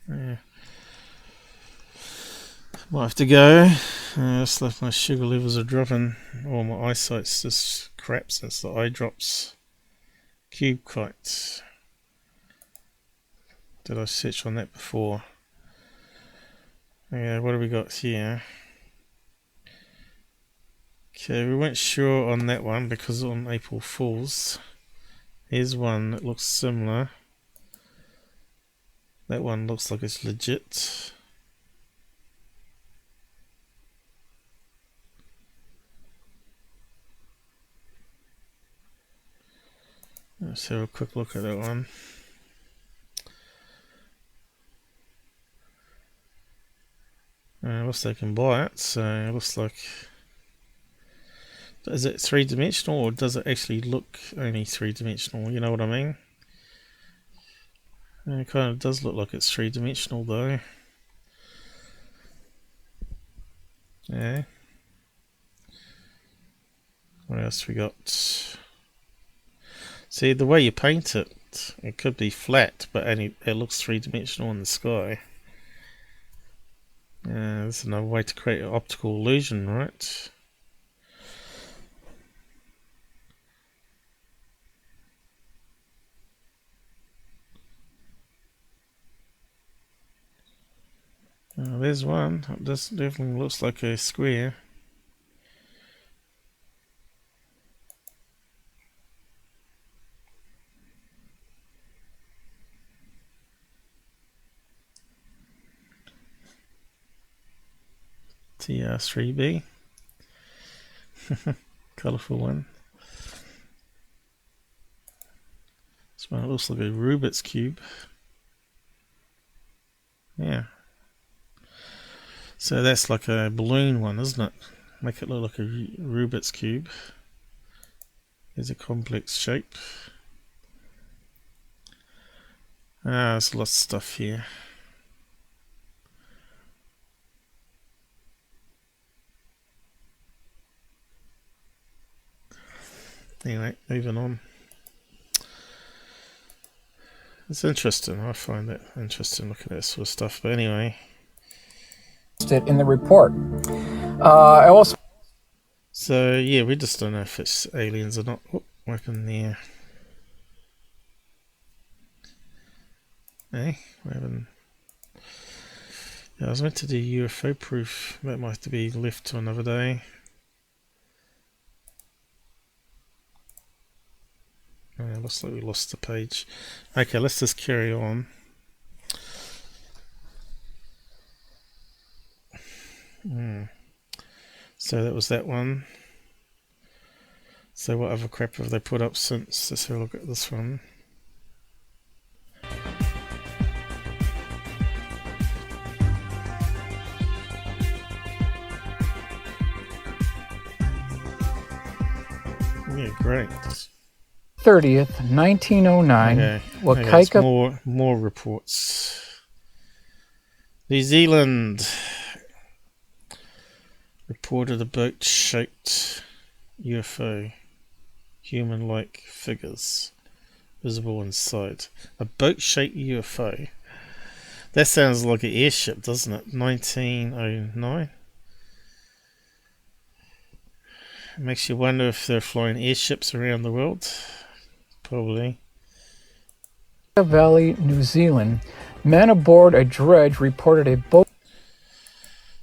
Yeah. Might have to go. Looks like my sugar levels are dropping. Or my eyesight's just crap since the eye drops. Cube kite. Did I search on that before? Yeah, what do we got here? Okay, we weren't sure on that one because on April Fool's. Here's one that looks similar. That one looks like it's legit. Let's have a quick look at that one. Looks like I can buy it, so it looks like... Is it three-dimensional or does it actually look only three-dimensional? You know what I mean? It kind of does look like it's three-dimensional though. Yeah. What else we got? See, the way you paint it, it could be flat, but only it looks three-dimensional in the sky. That's another way to create an optical illusion, right? There's one. This definitely looks like a square. TR3B. Colourful one. This one looks like a Rubik's Cube. Yeah. So that's like a balloon one, isn't it? Make it look like a Rubik's Cube. There's a complex shape. There's lots of stuff here. Anyway, moving on. It's interesting. I find that interesting looking at that sort of stuff. But anyway. In the report. I also. So yeah, we just don't know if it's aliens or not. Oh, what happened there? Hey, we're having. Yeah, I was meant to do UFO proof. That might have to be left to another day. Looks like we lost the page. Okay, let's just carry on. So that was that one. So what other crap have they put up since? Let's have a look at this one. Yeah, great. 30th, 1909. Okay, Wakaika. more reports. New Zealand reported a boat-shaped UFO, human-like figures visible inside. A boat-shaped UFO. That sounds like an airship, doesn't it? 1909. It makes you wonder if they're flying airships around the world. Probably. Valley, New Zealand. Men aboard a dredge reported a boat.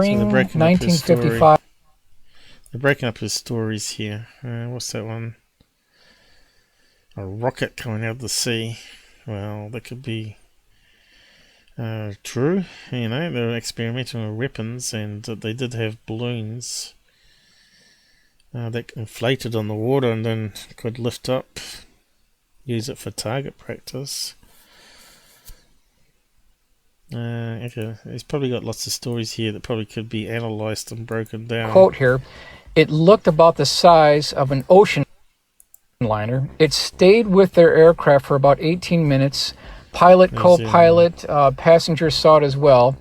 So they're breaking 1955. They're breaking up his stories here. What's that one? A rocket coming out of the sea. Well, that could be true. You know, they were experimenting with weapons, and they did have balloons that inflated on the water and then could lift up, use it for target practice. Okay, he's probably got lots of stories here that probably could be analysed and broken down. Quote here, it looked about the size of an ocean liner. It stayed with their aircraft for about 18 minutes. Pilot, co-pilot, passengers saw it as well.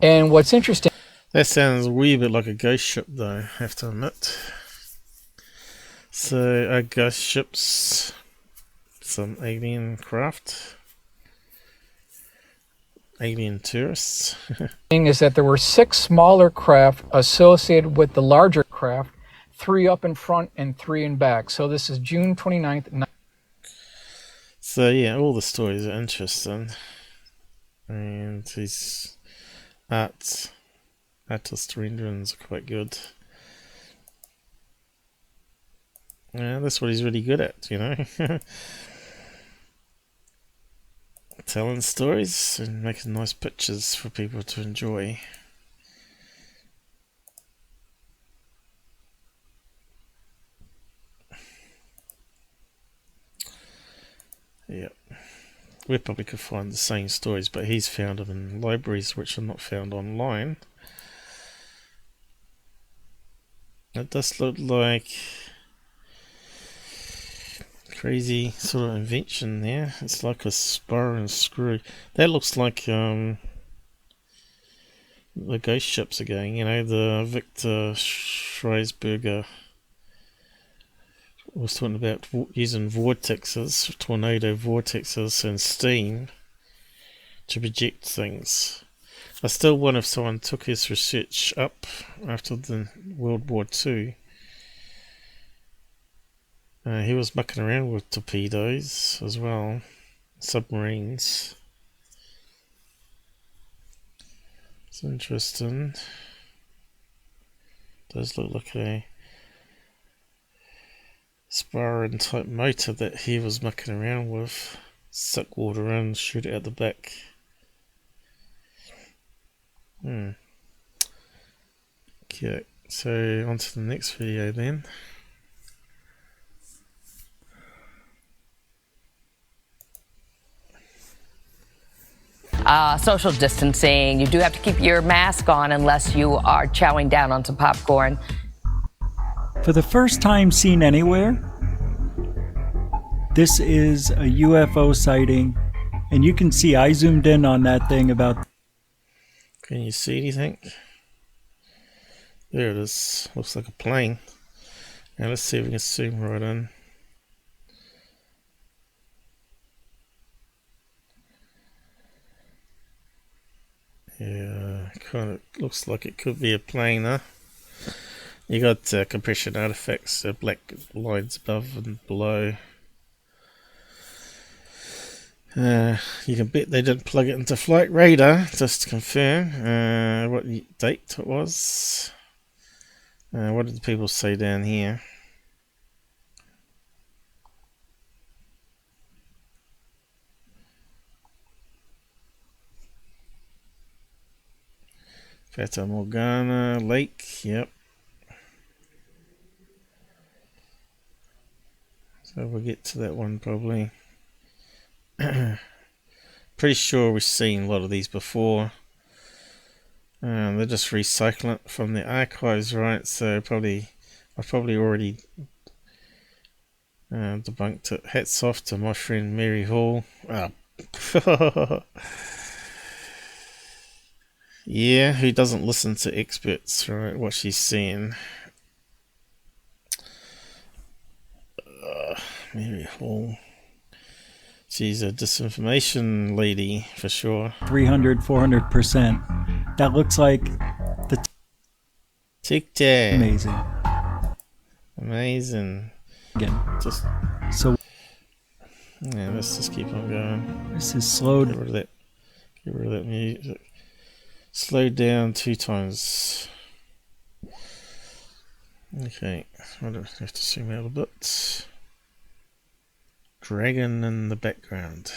And what's interesting... That sounds a wee bit like a ghost ship, though, I have to admit. So, are ghost ships some alien craft? Alien tourists? is that there were 6 smaller craft associated with the larger craft, 3 up in front and 3 in back. So this is June 29th. So yeah, all the stories are interesting. And his artist renderings are quite good. Yeah, that's what he's really good at, you know. Telling stories and making nice pictures for people to enjoy. Yep. We probably could find the same stories, but he's found them in libraries which are not found online. It does look like crazy sort of invention there. It's like a spar and screw. That looks like the ghost ships again, you know, the Victor Schreisberger was talking about using vortexes, tornado vortexes and steam to project things. I still wonder if someone took his research up after the World War II. He was mucking around with torpedoes as well, submarines. It's interesting. Does look like a sparring type motor that he was mucking around with. Suck water in, shoot it out the back. Okay, so on to the next video then. Social distancing. You do have to keep your mask on unless you are chowing down on some popcorn. For the first time seen anywhere, this is a UFO sighting, and you can see I zoomed in on that thing about... Can you see anything? There it is. Looks like a plane. Now let's see if we can zoom right in. Yeah, kind of looks like it could be a plane, huh? You got compression artifacts, black lines above and below. You can bet they didn't plug it into flight radar, just to confirm what date it was. What did the people say down here? Fata Morgana Lake, yep. So we'll get to that one probably. Pretty sure we've seen a lot of these before. They're just recycling it from the archives, right? So I've probably already debunked it. Hats off to my friend Mary Hall. Yeah, who doesn't listen to experts, right? What she's saying. Mary Hall. She's a disinformation lady for sure. 300-400%. That looks like the TikTok. amazing. Again. Just so. Yeah, let's just keep on going. This is slowed. Get rid of that music. Slow down 2 times. Okay, I have to zoom out a bit. Dragon in the background.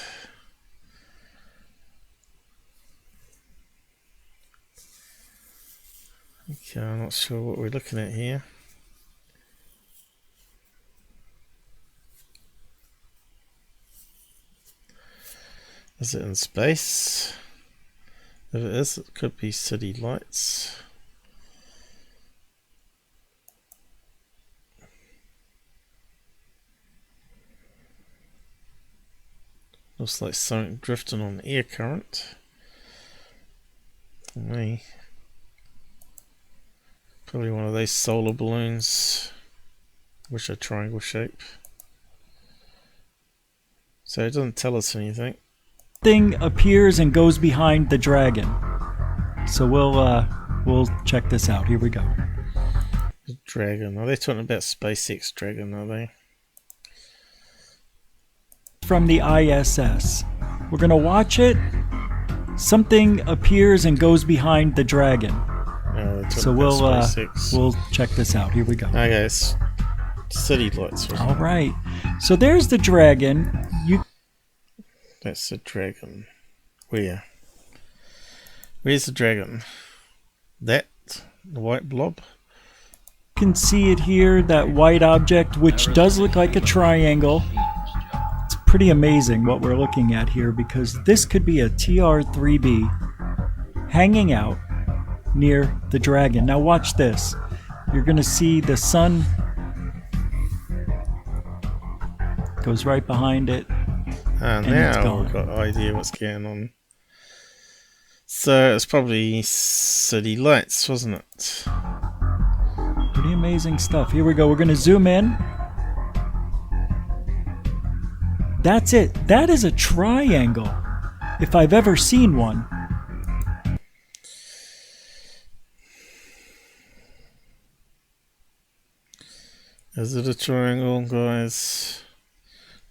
Okay, I'm not sure what we're looking at here. Is it in space? If it is, it could be city lights. Looks like something drifting on air current. Me. Probably one of those solar balloons, which are triangle shape. So it doesn't tell us anything. Thing appears and goes behind the dragon. So we'll check this out. Here we go. The dragon. Are they talking about SpaceX Dragon, are they? From the ISS. We're gonna watch it. Something appears and goes behind the dragon. So we'll check this out. Here we go. Okay, it's city lights. All right. So there's the dragon. That's the dragon. Where? Where's the dragon? That? The white blob? You can see it here, that white object, which does look like a triangle. It's pretty amazing what we're looking at here, because this could be a TR-3B hanging out near the dragon. Now watch this. You're going to see the sun goes right behind it. And now we've got an idea what's going on. So it's probably city lights, wasn't it? Pretty amazing stuff. Here we go. We're going to zoom in. That's it. That is a triangle, if I've ever seen one. Is it a triangle, guys?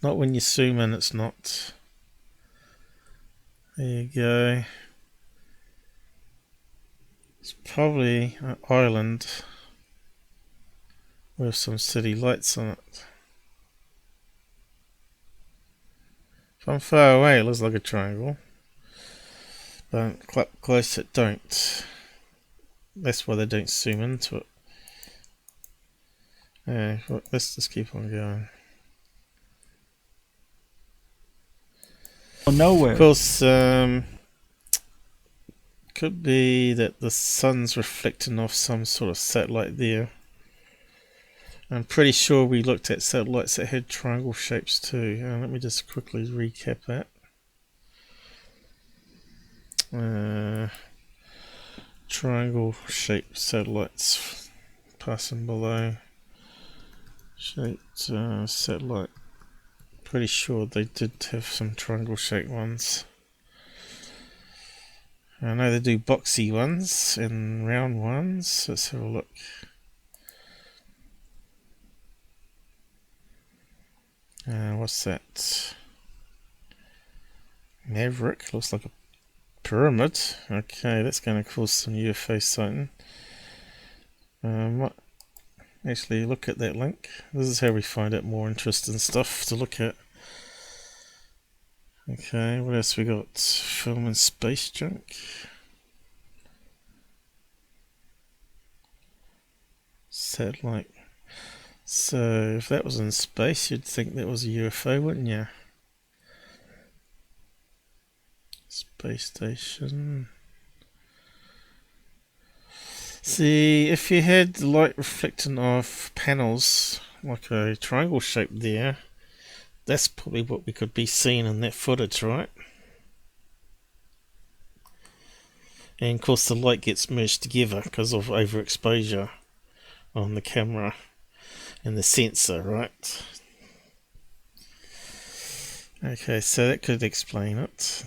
Not when you zoom in, it's not. There you go. It's probably an island with some city lights on it. If I'm far away, it looks like a triangle. But up close, it don't. That's why they don't zoom into it. Yeah, well, let's just keep on going. Nowhere. Of course, could be that the sun's reflecting off some sort of satellite there. I'm pretty sure we looked at satellites that had triangle shapes too. Let me just quickly recap that. Triangle shaped satellites passing below. Shaped satellite. Pretty sure they did have some triangle shaped ones. I know they do boxy ones and round ones. Let's have a look. What's that? Maverick. Looks like a pyramid. Okay, that's going to cause some UFO sighting. Actually, look at that link. This is how we find out more interesting stuff to look at. Okay, what else we got? Film and space junk. Satellite So if that was in space, you'd think that was a UFO, wouldn't you? Space station. See, if you had the light reflecting off panels like a triangle shape there, that's probably what we could be seeing in that footage, right? And of course the light gets merged together because of overexposure on the camera and the sensor, right? Okay, so that could explain it.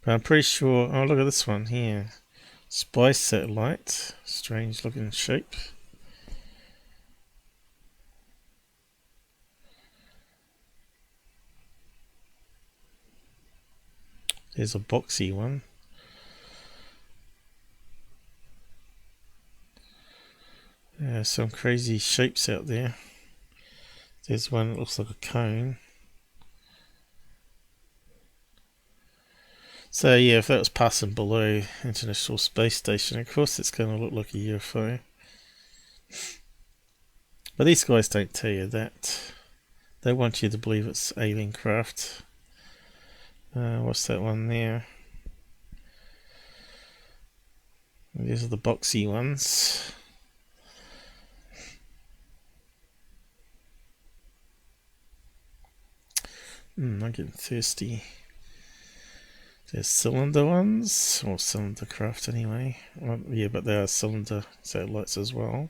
But I'm pretty sure... Oh, look at this one here. Spy satellite. Strange looking shape. There's a boxy one. Some crazy shapes out there. There's one that looks like a cone. So yeah, if that was passing below International Space Station, of course it's going to look like a UFO. But these guys don't tell you that. They want you to believe it's alien craft. What's that one there? These are the boxy ones. I'm getting thirsty. There's cylinder ones, or cylinder craft anyway. Well, yeah, but there are cylinder satellites as well.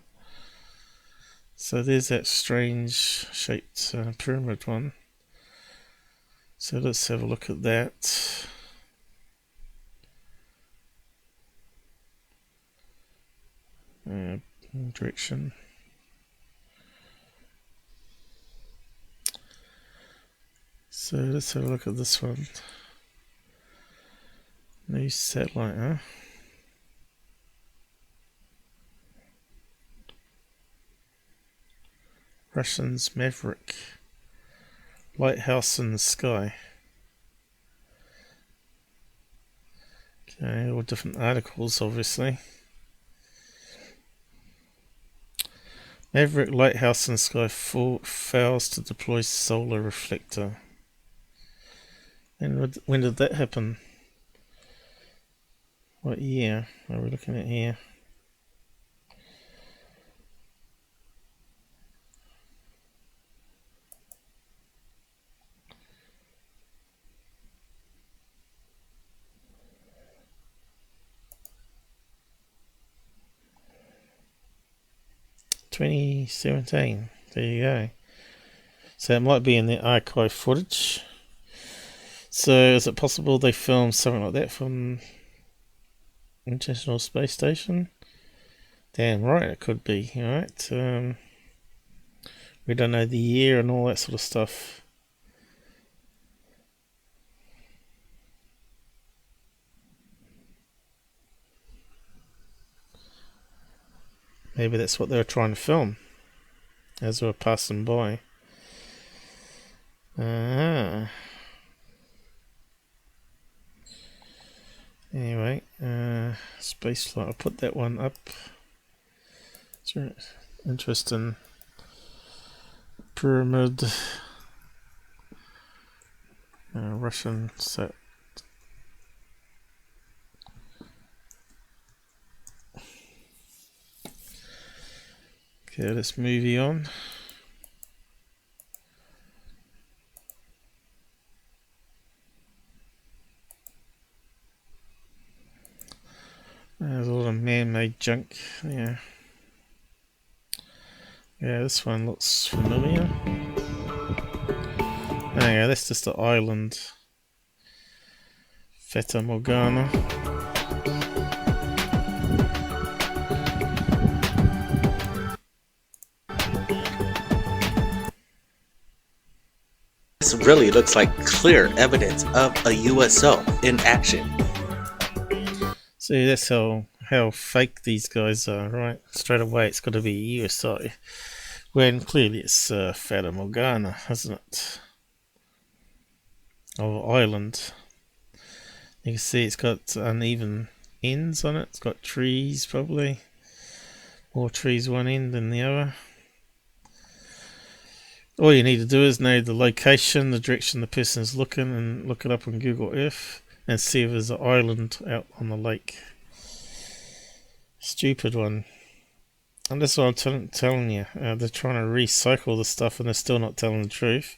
So there's that strange shaped pyramid one. So let's have a look at that. Direction. So let's have a look at this one. New satellite, huh? Russians Maverick. Lighthouse in the sky. Okay, all different articles, obviously. Maverick lighthouse in the sky fails to deploy solar reflector. And when did that happen? What year are we looking at here? (2017). There you go. So it might be in the archive footage. So is it possible they filmed something like that from International Space Station? Damn right it could be, alright. We don't know the year and all that sort of stuff. Maybe that's what they were trying to film as we were passing by. Anyway, spaceflight. I'll put that one up. It's interesting. Pyramid. Russian set. Okay, let's move on. There's a lot of man-made junk there. Yeah, this one looks familiar. Oh yeah, that's just the island. Fata Morgana. This really looks like clear evidence of a USO in action. See, that's how fake these guys are, right? Straight away it's got to be a USO. When clearly it's Fata Morgana, isn't it? Of island. You can see it's got uneven ends on it. It's got trees, probably. More trees one end than the other. All you need to do is know the location, the direction the person is looking, and look it up on Google Earth and see if there's an island out on the lake. Stupid one. And that's what I'm telling you. They're trying to recycle the stuff and they're still not telling the truth.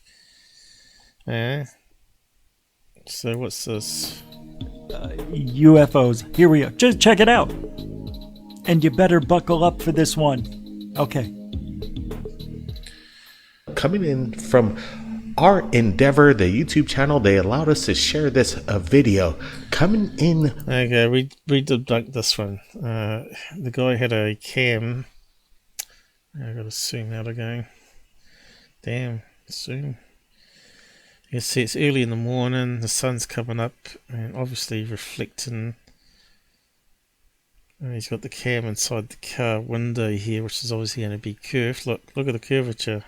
So what's this? UFOs. Here we are. Just check it out. And you better buckle up for this one. Okay. Coming in from our Endeavor, the YouTube channel, they allowed us to share this video. Coming in. Okay, we debunked this one. The guy had a cam. I gotta zoom out again. Damn, zoom. You can see it's early in the morning, the sun's coming up, and obviously reflecting. And he's got the cam inside the car window here, which is obviously going to be curved. Look at the curvature.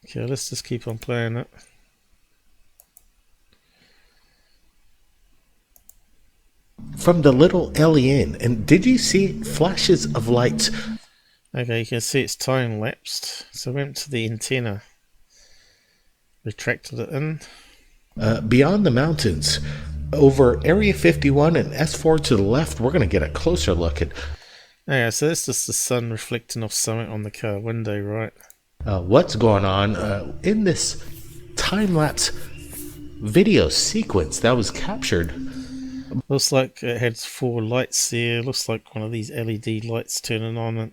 Okay, let's just keep on playing it. From the little alien, and did you see flashes of lights? Okay, you can see it's time lapsed. So I went to the antenna, retracted it in. Beyond the mountains, over Area 51 and S4 to the left, we're going to get a closer look at. Okay, so that's just the sun reflecting off something on the car window, right? What's going on in this time-lapse video sequence that was captured. Looks like it had 4 lights there. Looks like one of these LED lights turning on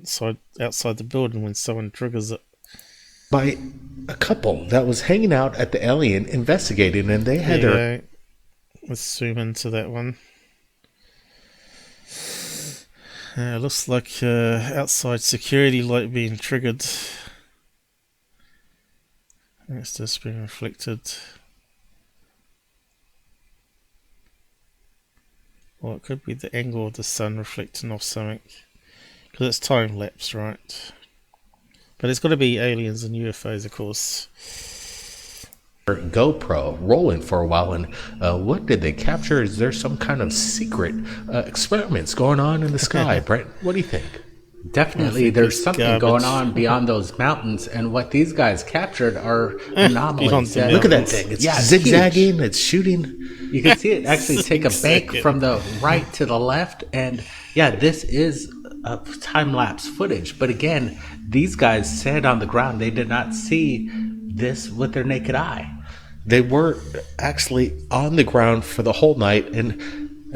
outside the building when someone triggers it. By a couple that was hanging out at the alien investigating, and they had their... Let's zoom into that one. It looks like outside security light being triggered. It's just been reflected. Well, it could be the angle of the sun reflecting off something. Because it's time lapse, right? But it's got to be aliens and UFOs, of course. GoPro rolling for a while, and what did they capture? Is there some kind of secret experiments going on in the sky? Brent, what do you think? Definitely, there's something going on beyond those mountains, and what these guys captured are anomalies. Look at that thing. It's zigzagging, huge. It's shooting. You can see it actually take a bank from the right to the left, and yeah, this is a time-lapse footage. But again, these guys said on the ground they did not see this with their naked eye. They were actually on the ground for the whole night, and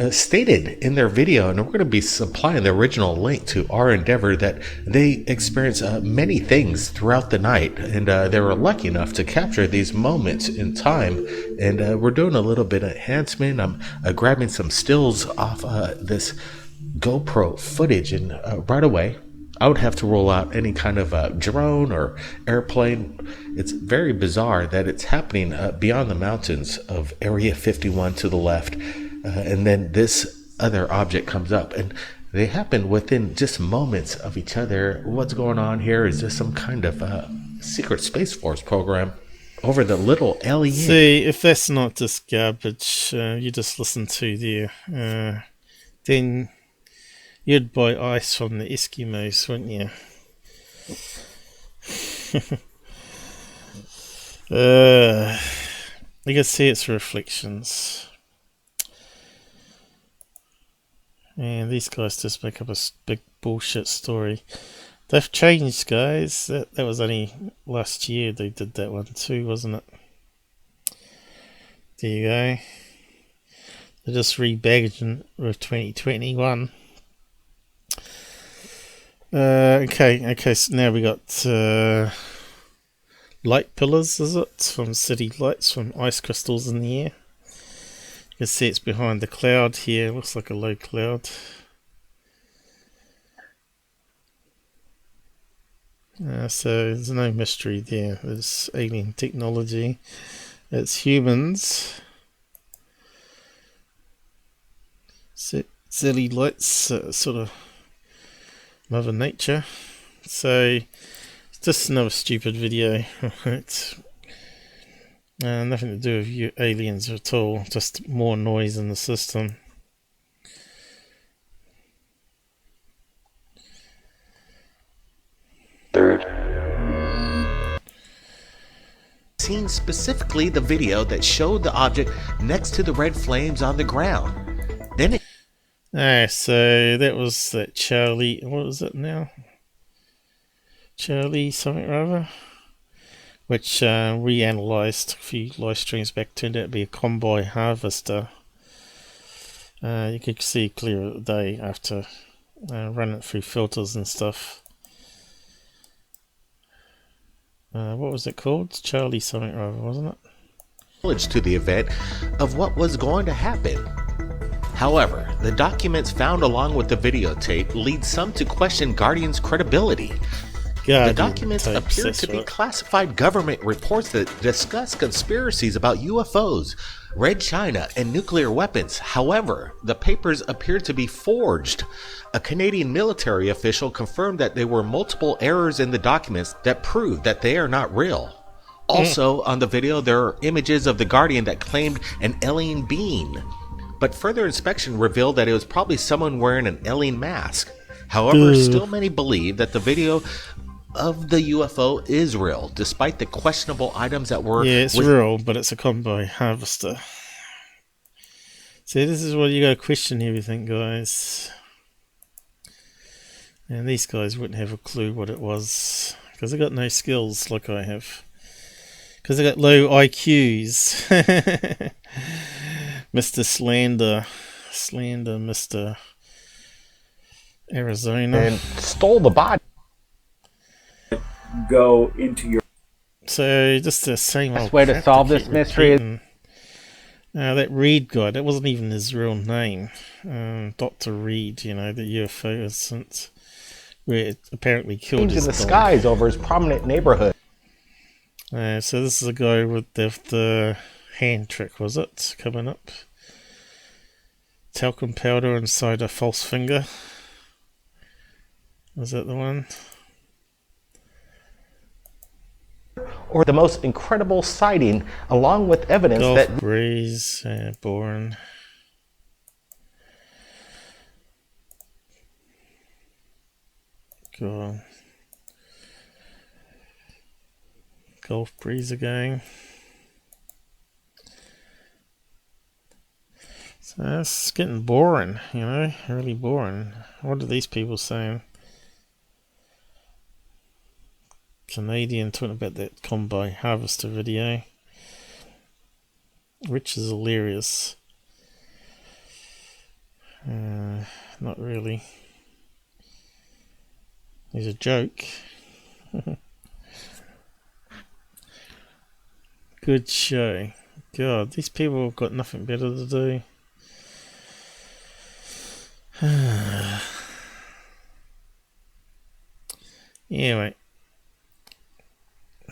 stated in their video, and we're going to be supplying the original link to our Endeavor, that they experienced many things throughout the night, and they were lucky enough to capture these moments in time. And we're doing a little bit of enhancement. I'm grabbing some stills off this GoPro footage, and right away I would have to roll out any kind of drone or airplane. It's very bizarre that it's happening beyond the mountains of Area 51 to the left. And then this other object comes up, and they happen within just moments of each other. What's going on here? Is this some kind of secret Space Force program over the little alien? See, if that's not just garbage you just listen to there, then you'd buy ice from the Eskimos, wouldn't you? You can see its reflections. And these guys just make up a big bullshit story. They've changed, guys. That was only last year they did that one too, wasn't it? There you go. They're just rebagging with 2021. Okay, so now we got light pillars, is it? From city lights, from ice crystals in the air. You can see it's behind the cloud here. Looks like a low cloud. So there's no mystery there. There's alien technology. It's humans. Silly lights, sort of Mother Nature. So it's just another stupid video. It's nothing to do with you aliens at all, just more noise in the system. Third seen specifically the video that showed the object next to the red flames on the ground. Then it So that was that Charlie, what was it now? Charlie something or other, which reanalyzed a few live streams back, turned out to be a combine harvester. You could see clear of the day after running it through filters and stuff. What was it called? Charlie something or other, wasn't it? Knowledge to the event of what was going to happen. However, the documents found along with the videotape lead some to question Guardian's credibility. The documents appear to be classified government reports that discuss conspiracies about UFOs, Red China, and nuclear weapons. However, the papers appear to be forged. A Canadian military official confirmed that there were multiple errors in the documents that prove that they are not real. Also, on the video, there are images of the Guardian that claimed an alien being, but further inspection revealed that it was probably someone wearing an alien mask. However, still many believe that the video of the UFO is real, despite the questionable items that were... Yeah, it's real, but it's a combine harvester. See, this is why you gotta question everything, guys. And these guys wouldn't have a clue what it was, because they got no skills like I have. Because they got low IQs. Mr. Slander, Mr. Arizona. And stole the body. Go into your... So, just the same old Best way to solve this mystery is... that Reed guy, that wasn't even his real name. Dr. Reed, you know, the UFO incident, where it apparently killed his in the dog. skies over his prominent neighborhood. So this is a guy with the hand trick, was it? Coming up. Talcum powder inside a false finger. Was that the one? Or the most incredible sighting, along with evidence Gulf that... breeze, boring. Go on. Gulf breeze again. So that's getting boring, you know, really boring. What are these people saying? Canadian talking about that combine harvester video, which is hilarious. Not really. He's a joke. Good show. God, these people have got nothing better to do. Anyway,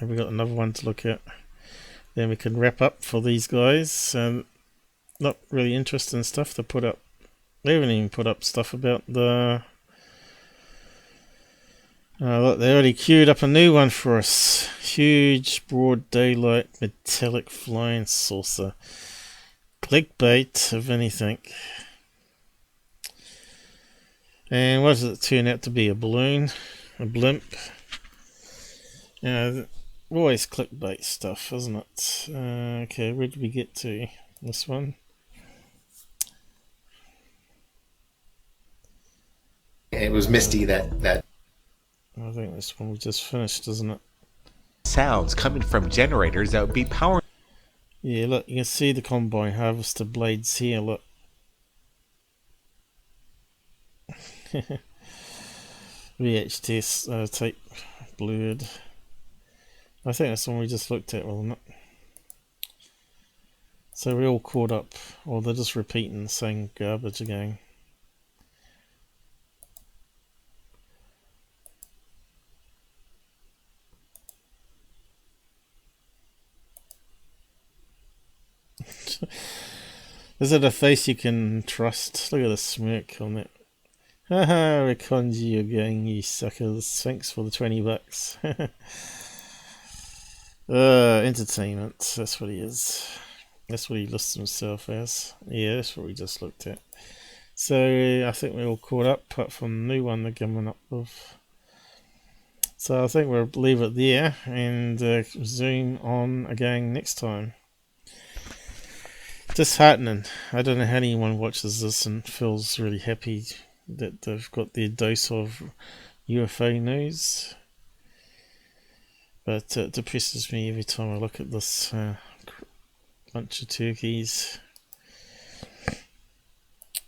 we got another one to look at. Then we can wrap up for these guys. Not really interesting stuff to put up. They haven't even put up stuff about the... look, they already queued up a new one for us. Huge, broad daylight, metallic flying saucer. Clickbait, if anything. And what does it turn out to be? A balloon? A blimp? Always clickbait stuff, isn't it? Okay, where did we get to? This one? It was Misty that I think this one we just finished, isn't it? Sounds coming from generators that would be powering... Yeah, look, you can see the combine harvester blades here, look. VHS tape blurred. I think that's the one we just looked at, wasn't it? So we're all caught up, or they're just repeating the same garbage again. Is it a face you can trust? Look at the smirk on it. Haha, we conned you again, you suckers. Thanks for the $20. Entertainment. That's what he is. That's what he lists himself as. Yeah, that's what we just looked at. So I think we're all caught up, apart from the new one they're coming up with. So I think we'll leave it there and zoom on again next time. Disheartening. I don't know how anyone watches this and feels really happy that they've got their dose of UFO news. But it depresses me every time I look at this bunch of turkeys.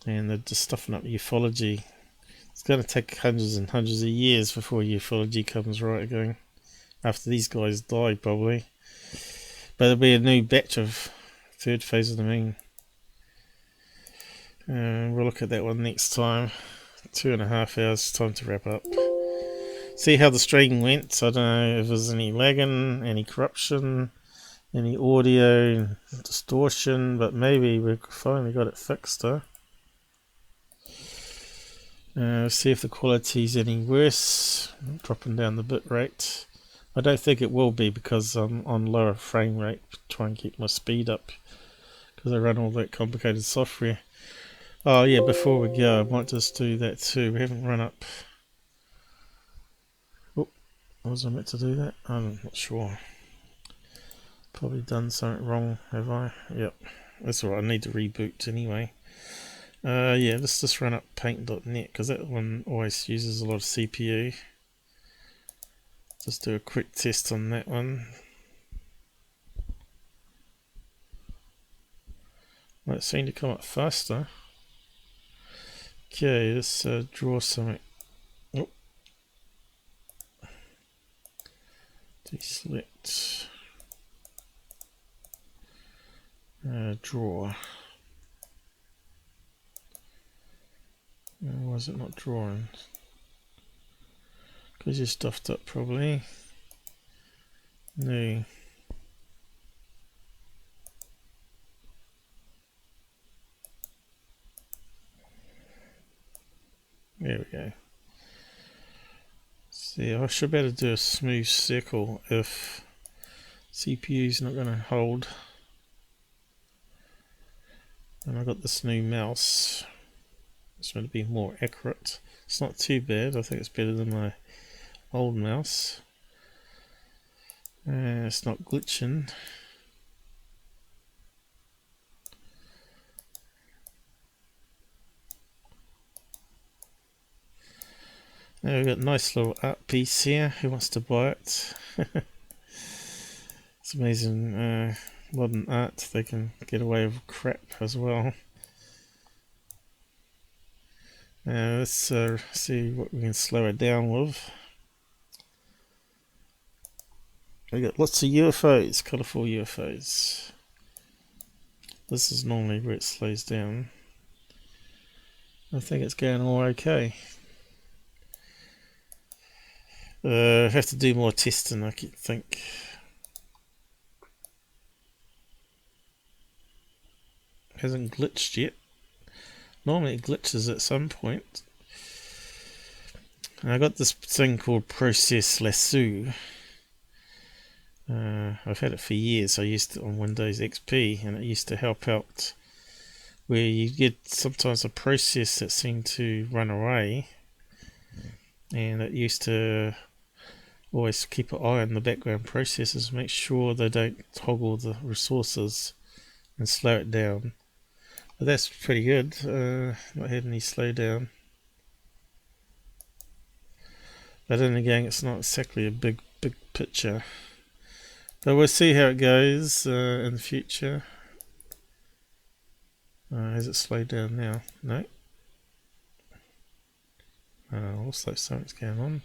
And they're just stuffing up ufology. It's going to take hundreds and hundreds of years before ufology comes right again. After these guys die, probably. But there'll be a new batch of third phase of the moon. We'll look at that one next time. 2.5 hours, time to wrap up. See how the stream went. I don't know if there's any lagging, any corruption, any audio distortion, but maybe we've finally got it fixed, huh? See if the quality's any worse. Dropping down the bit rate. I don't think it will be because I'm on lower frame rate. Try and keep my speed up because I run all that complicated software. Oh yeah, before we go, I might just do that too. We haven't run up. Oh, was I meant to do that? I'm not sure. Probably done something wrong, have I? Yep. That's alright, I need to reboot anyway. Yeah, let's just run up paint.net because that one always uses a lot of CPU. Just do a quick test on that one. Well, it seemed to come up faster. Okay, let's draw something. Oh. Deselect. Draw. Why is it not drawing? Because you're stuffed up probably. No. There we go. See, I should be able to do a smooth circle if CPU's not going to hold. And I got this new mouse. It's going to be more accurate. It's not too bad. I think it's better than my old mouse. It's not glitching. Now we've got a nice little art piece here. Who wants to buy it? It's amazing. Modern art, they can get away with crap as well. Let's see what we can slow it down with. We got lots of UFOs, colourful UFOs. This is normally where it slows down. I think it's going all okay. Have to do more testing, I think. Hasn't glitched yet. Normally it glitches at some point. I got this thing called Process Lazar. I've had it for years. I used it on Windows XP and it used to help out where you get sometimes a process that seemed to run away, and it used to always keep an eye on the background processes, make sure they don't toggle the resources and slow it down. But that's pretty good. Not had any slowdown. But then again, it's not exactly a big picture. But we'll see how it goes in the future. Has it slowed down now? No. Also something's going on.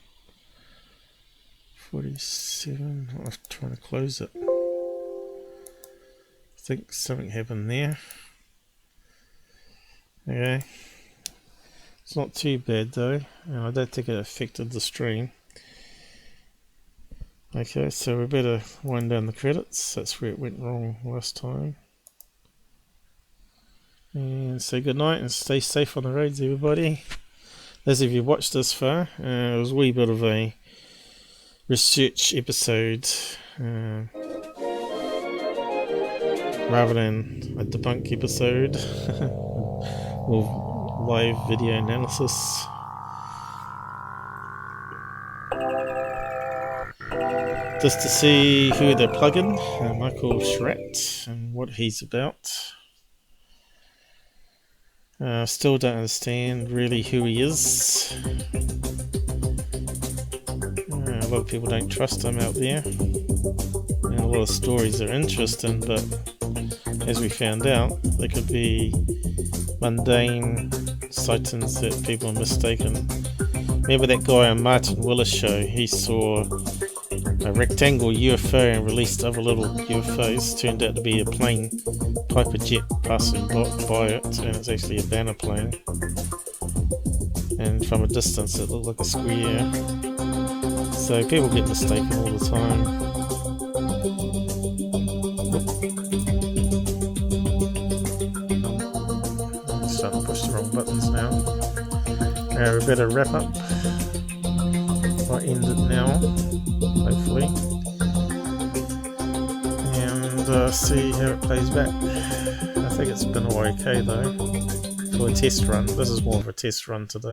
47. I'm trying to close it. I think something happened there. Okay. It's not too bad though. I don't think it affected the stream. Okay, so we better wind down the credits. That's where it went wrong last time. And say goodnight and stay safe on the roads, everybody. Those of you who watched this far, it was a wee bit of a research episode rather than a debunk episode or live video analysis. just to see who they're plugging, Michael Schratt, and what he's about. Still don't understand really who he is. A lot of people don't trust him out there. And a lot of stories are interesting, but as we found out, they could be mundane sightings that people are mistaken. Remember that guy on Martin Willis show? He saw a rectangle UFO and released other little UFOs. Turned out to be a plane, Piper jet, passing by it, and it's actually a banner plane. And from a distance it looked like a square. So people get mistaken all the time. I'm starting to push the wrong buttons now. We better wrap up. I'll end it now, hopefully, and see how it plays back. I think it's been all okay though for a test run. This is more of a test run today.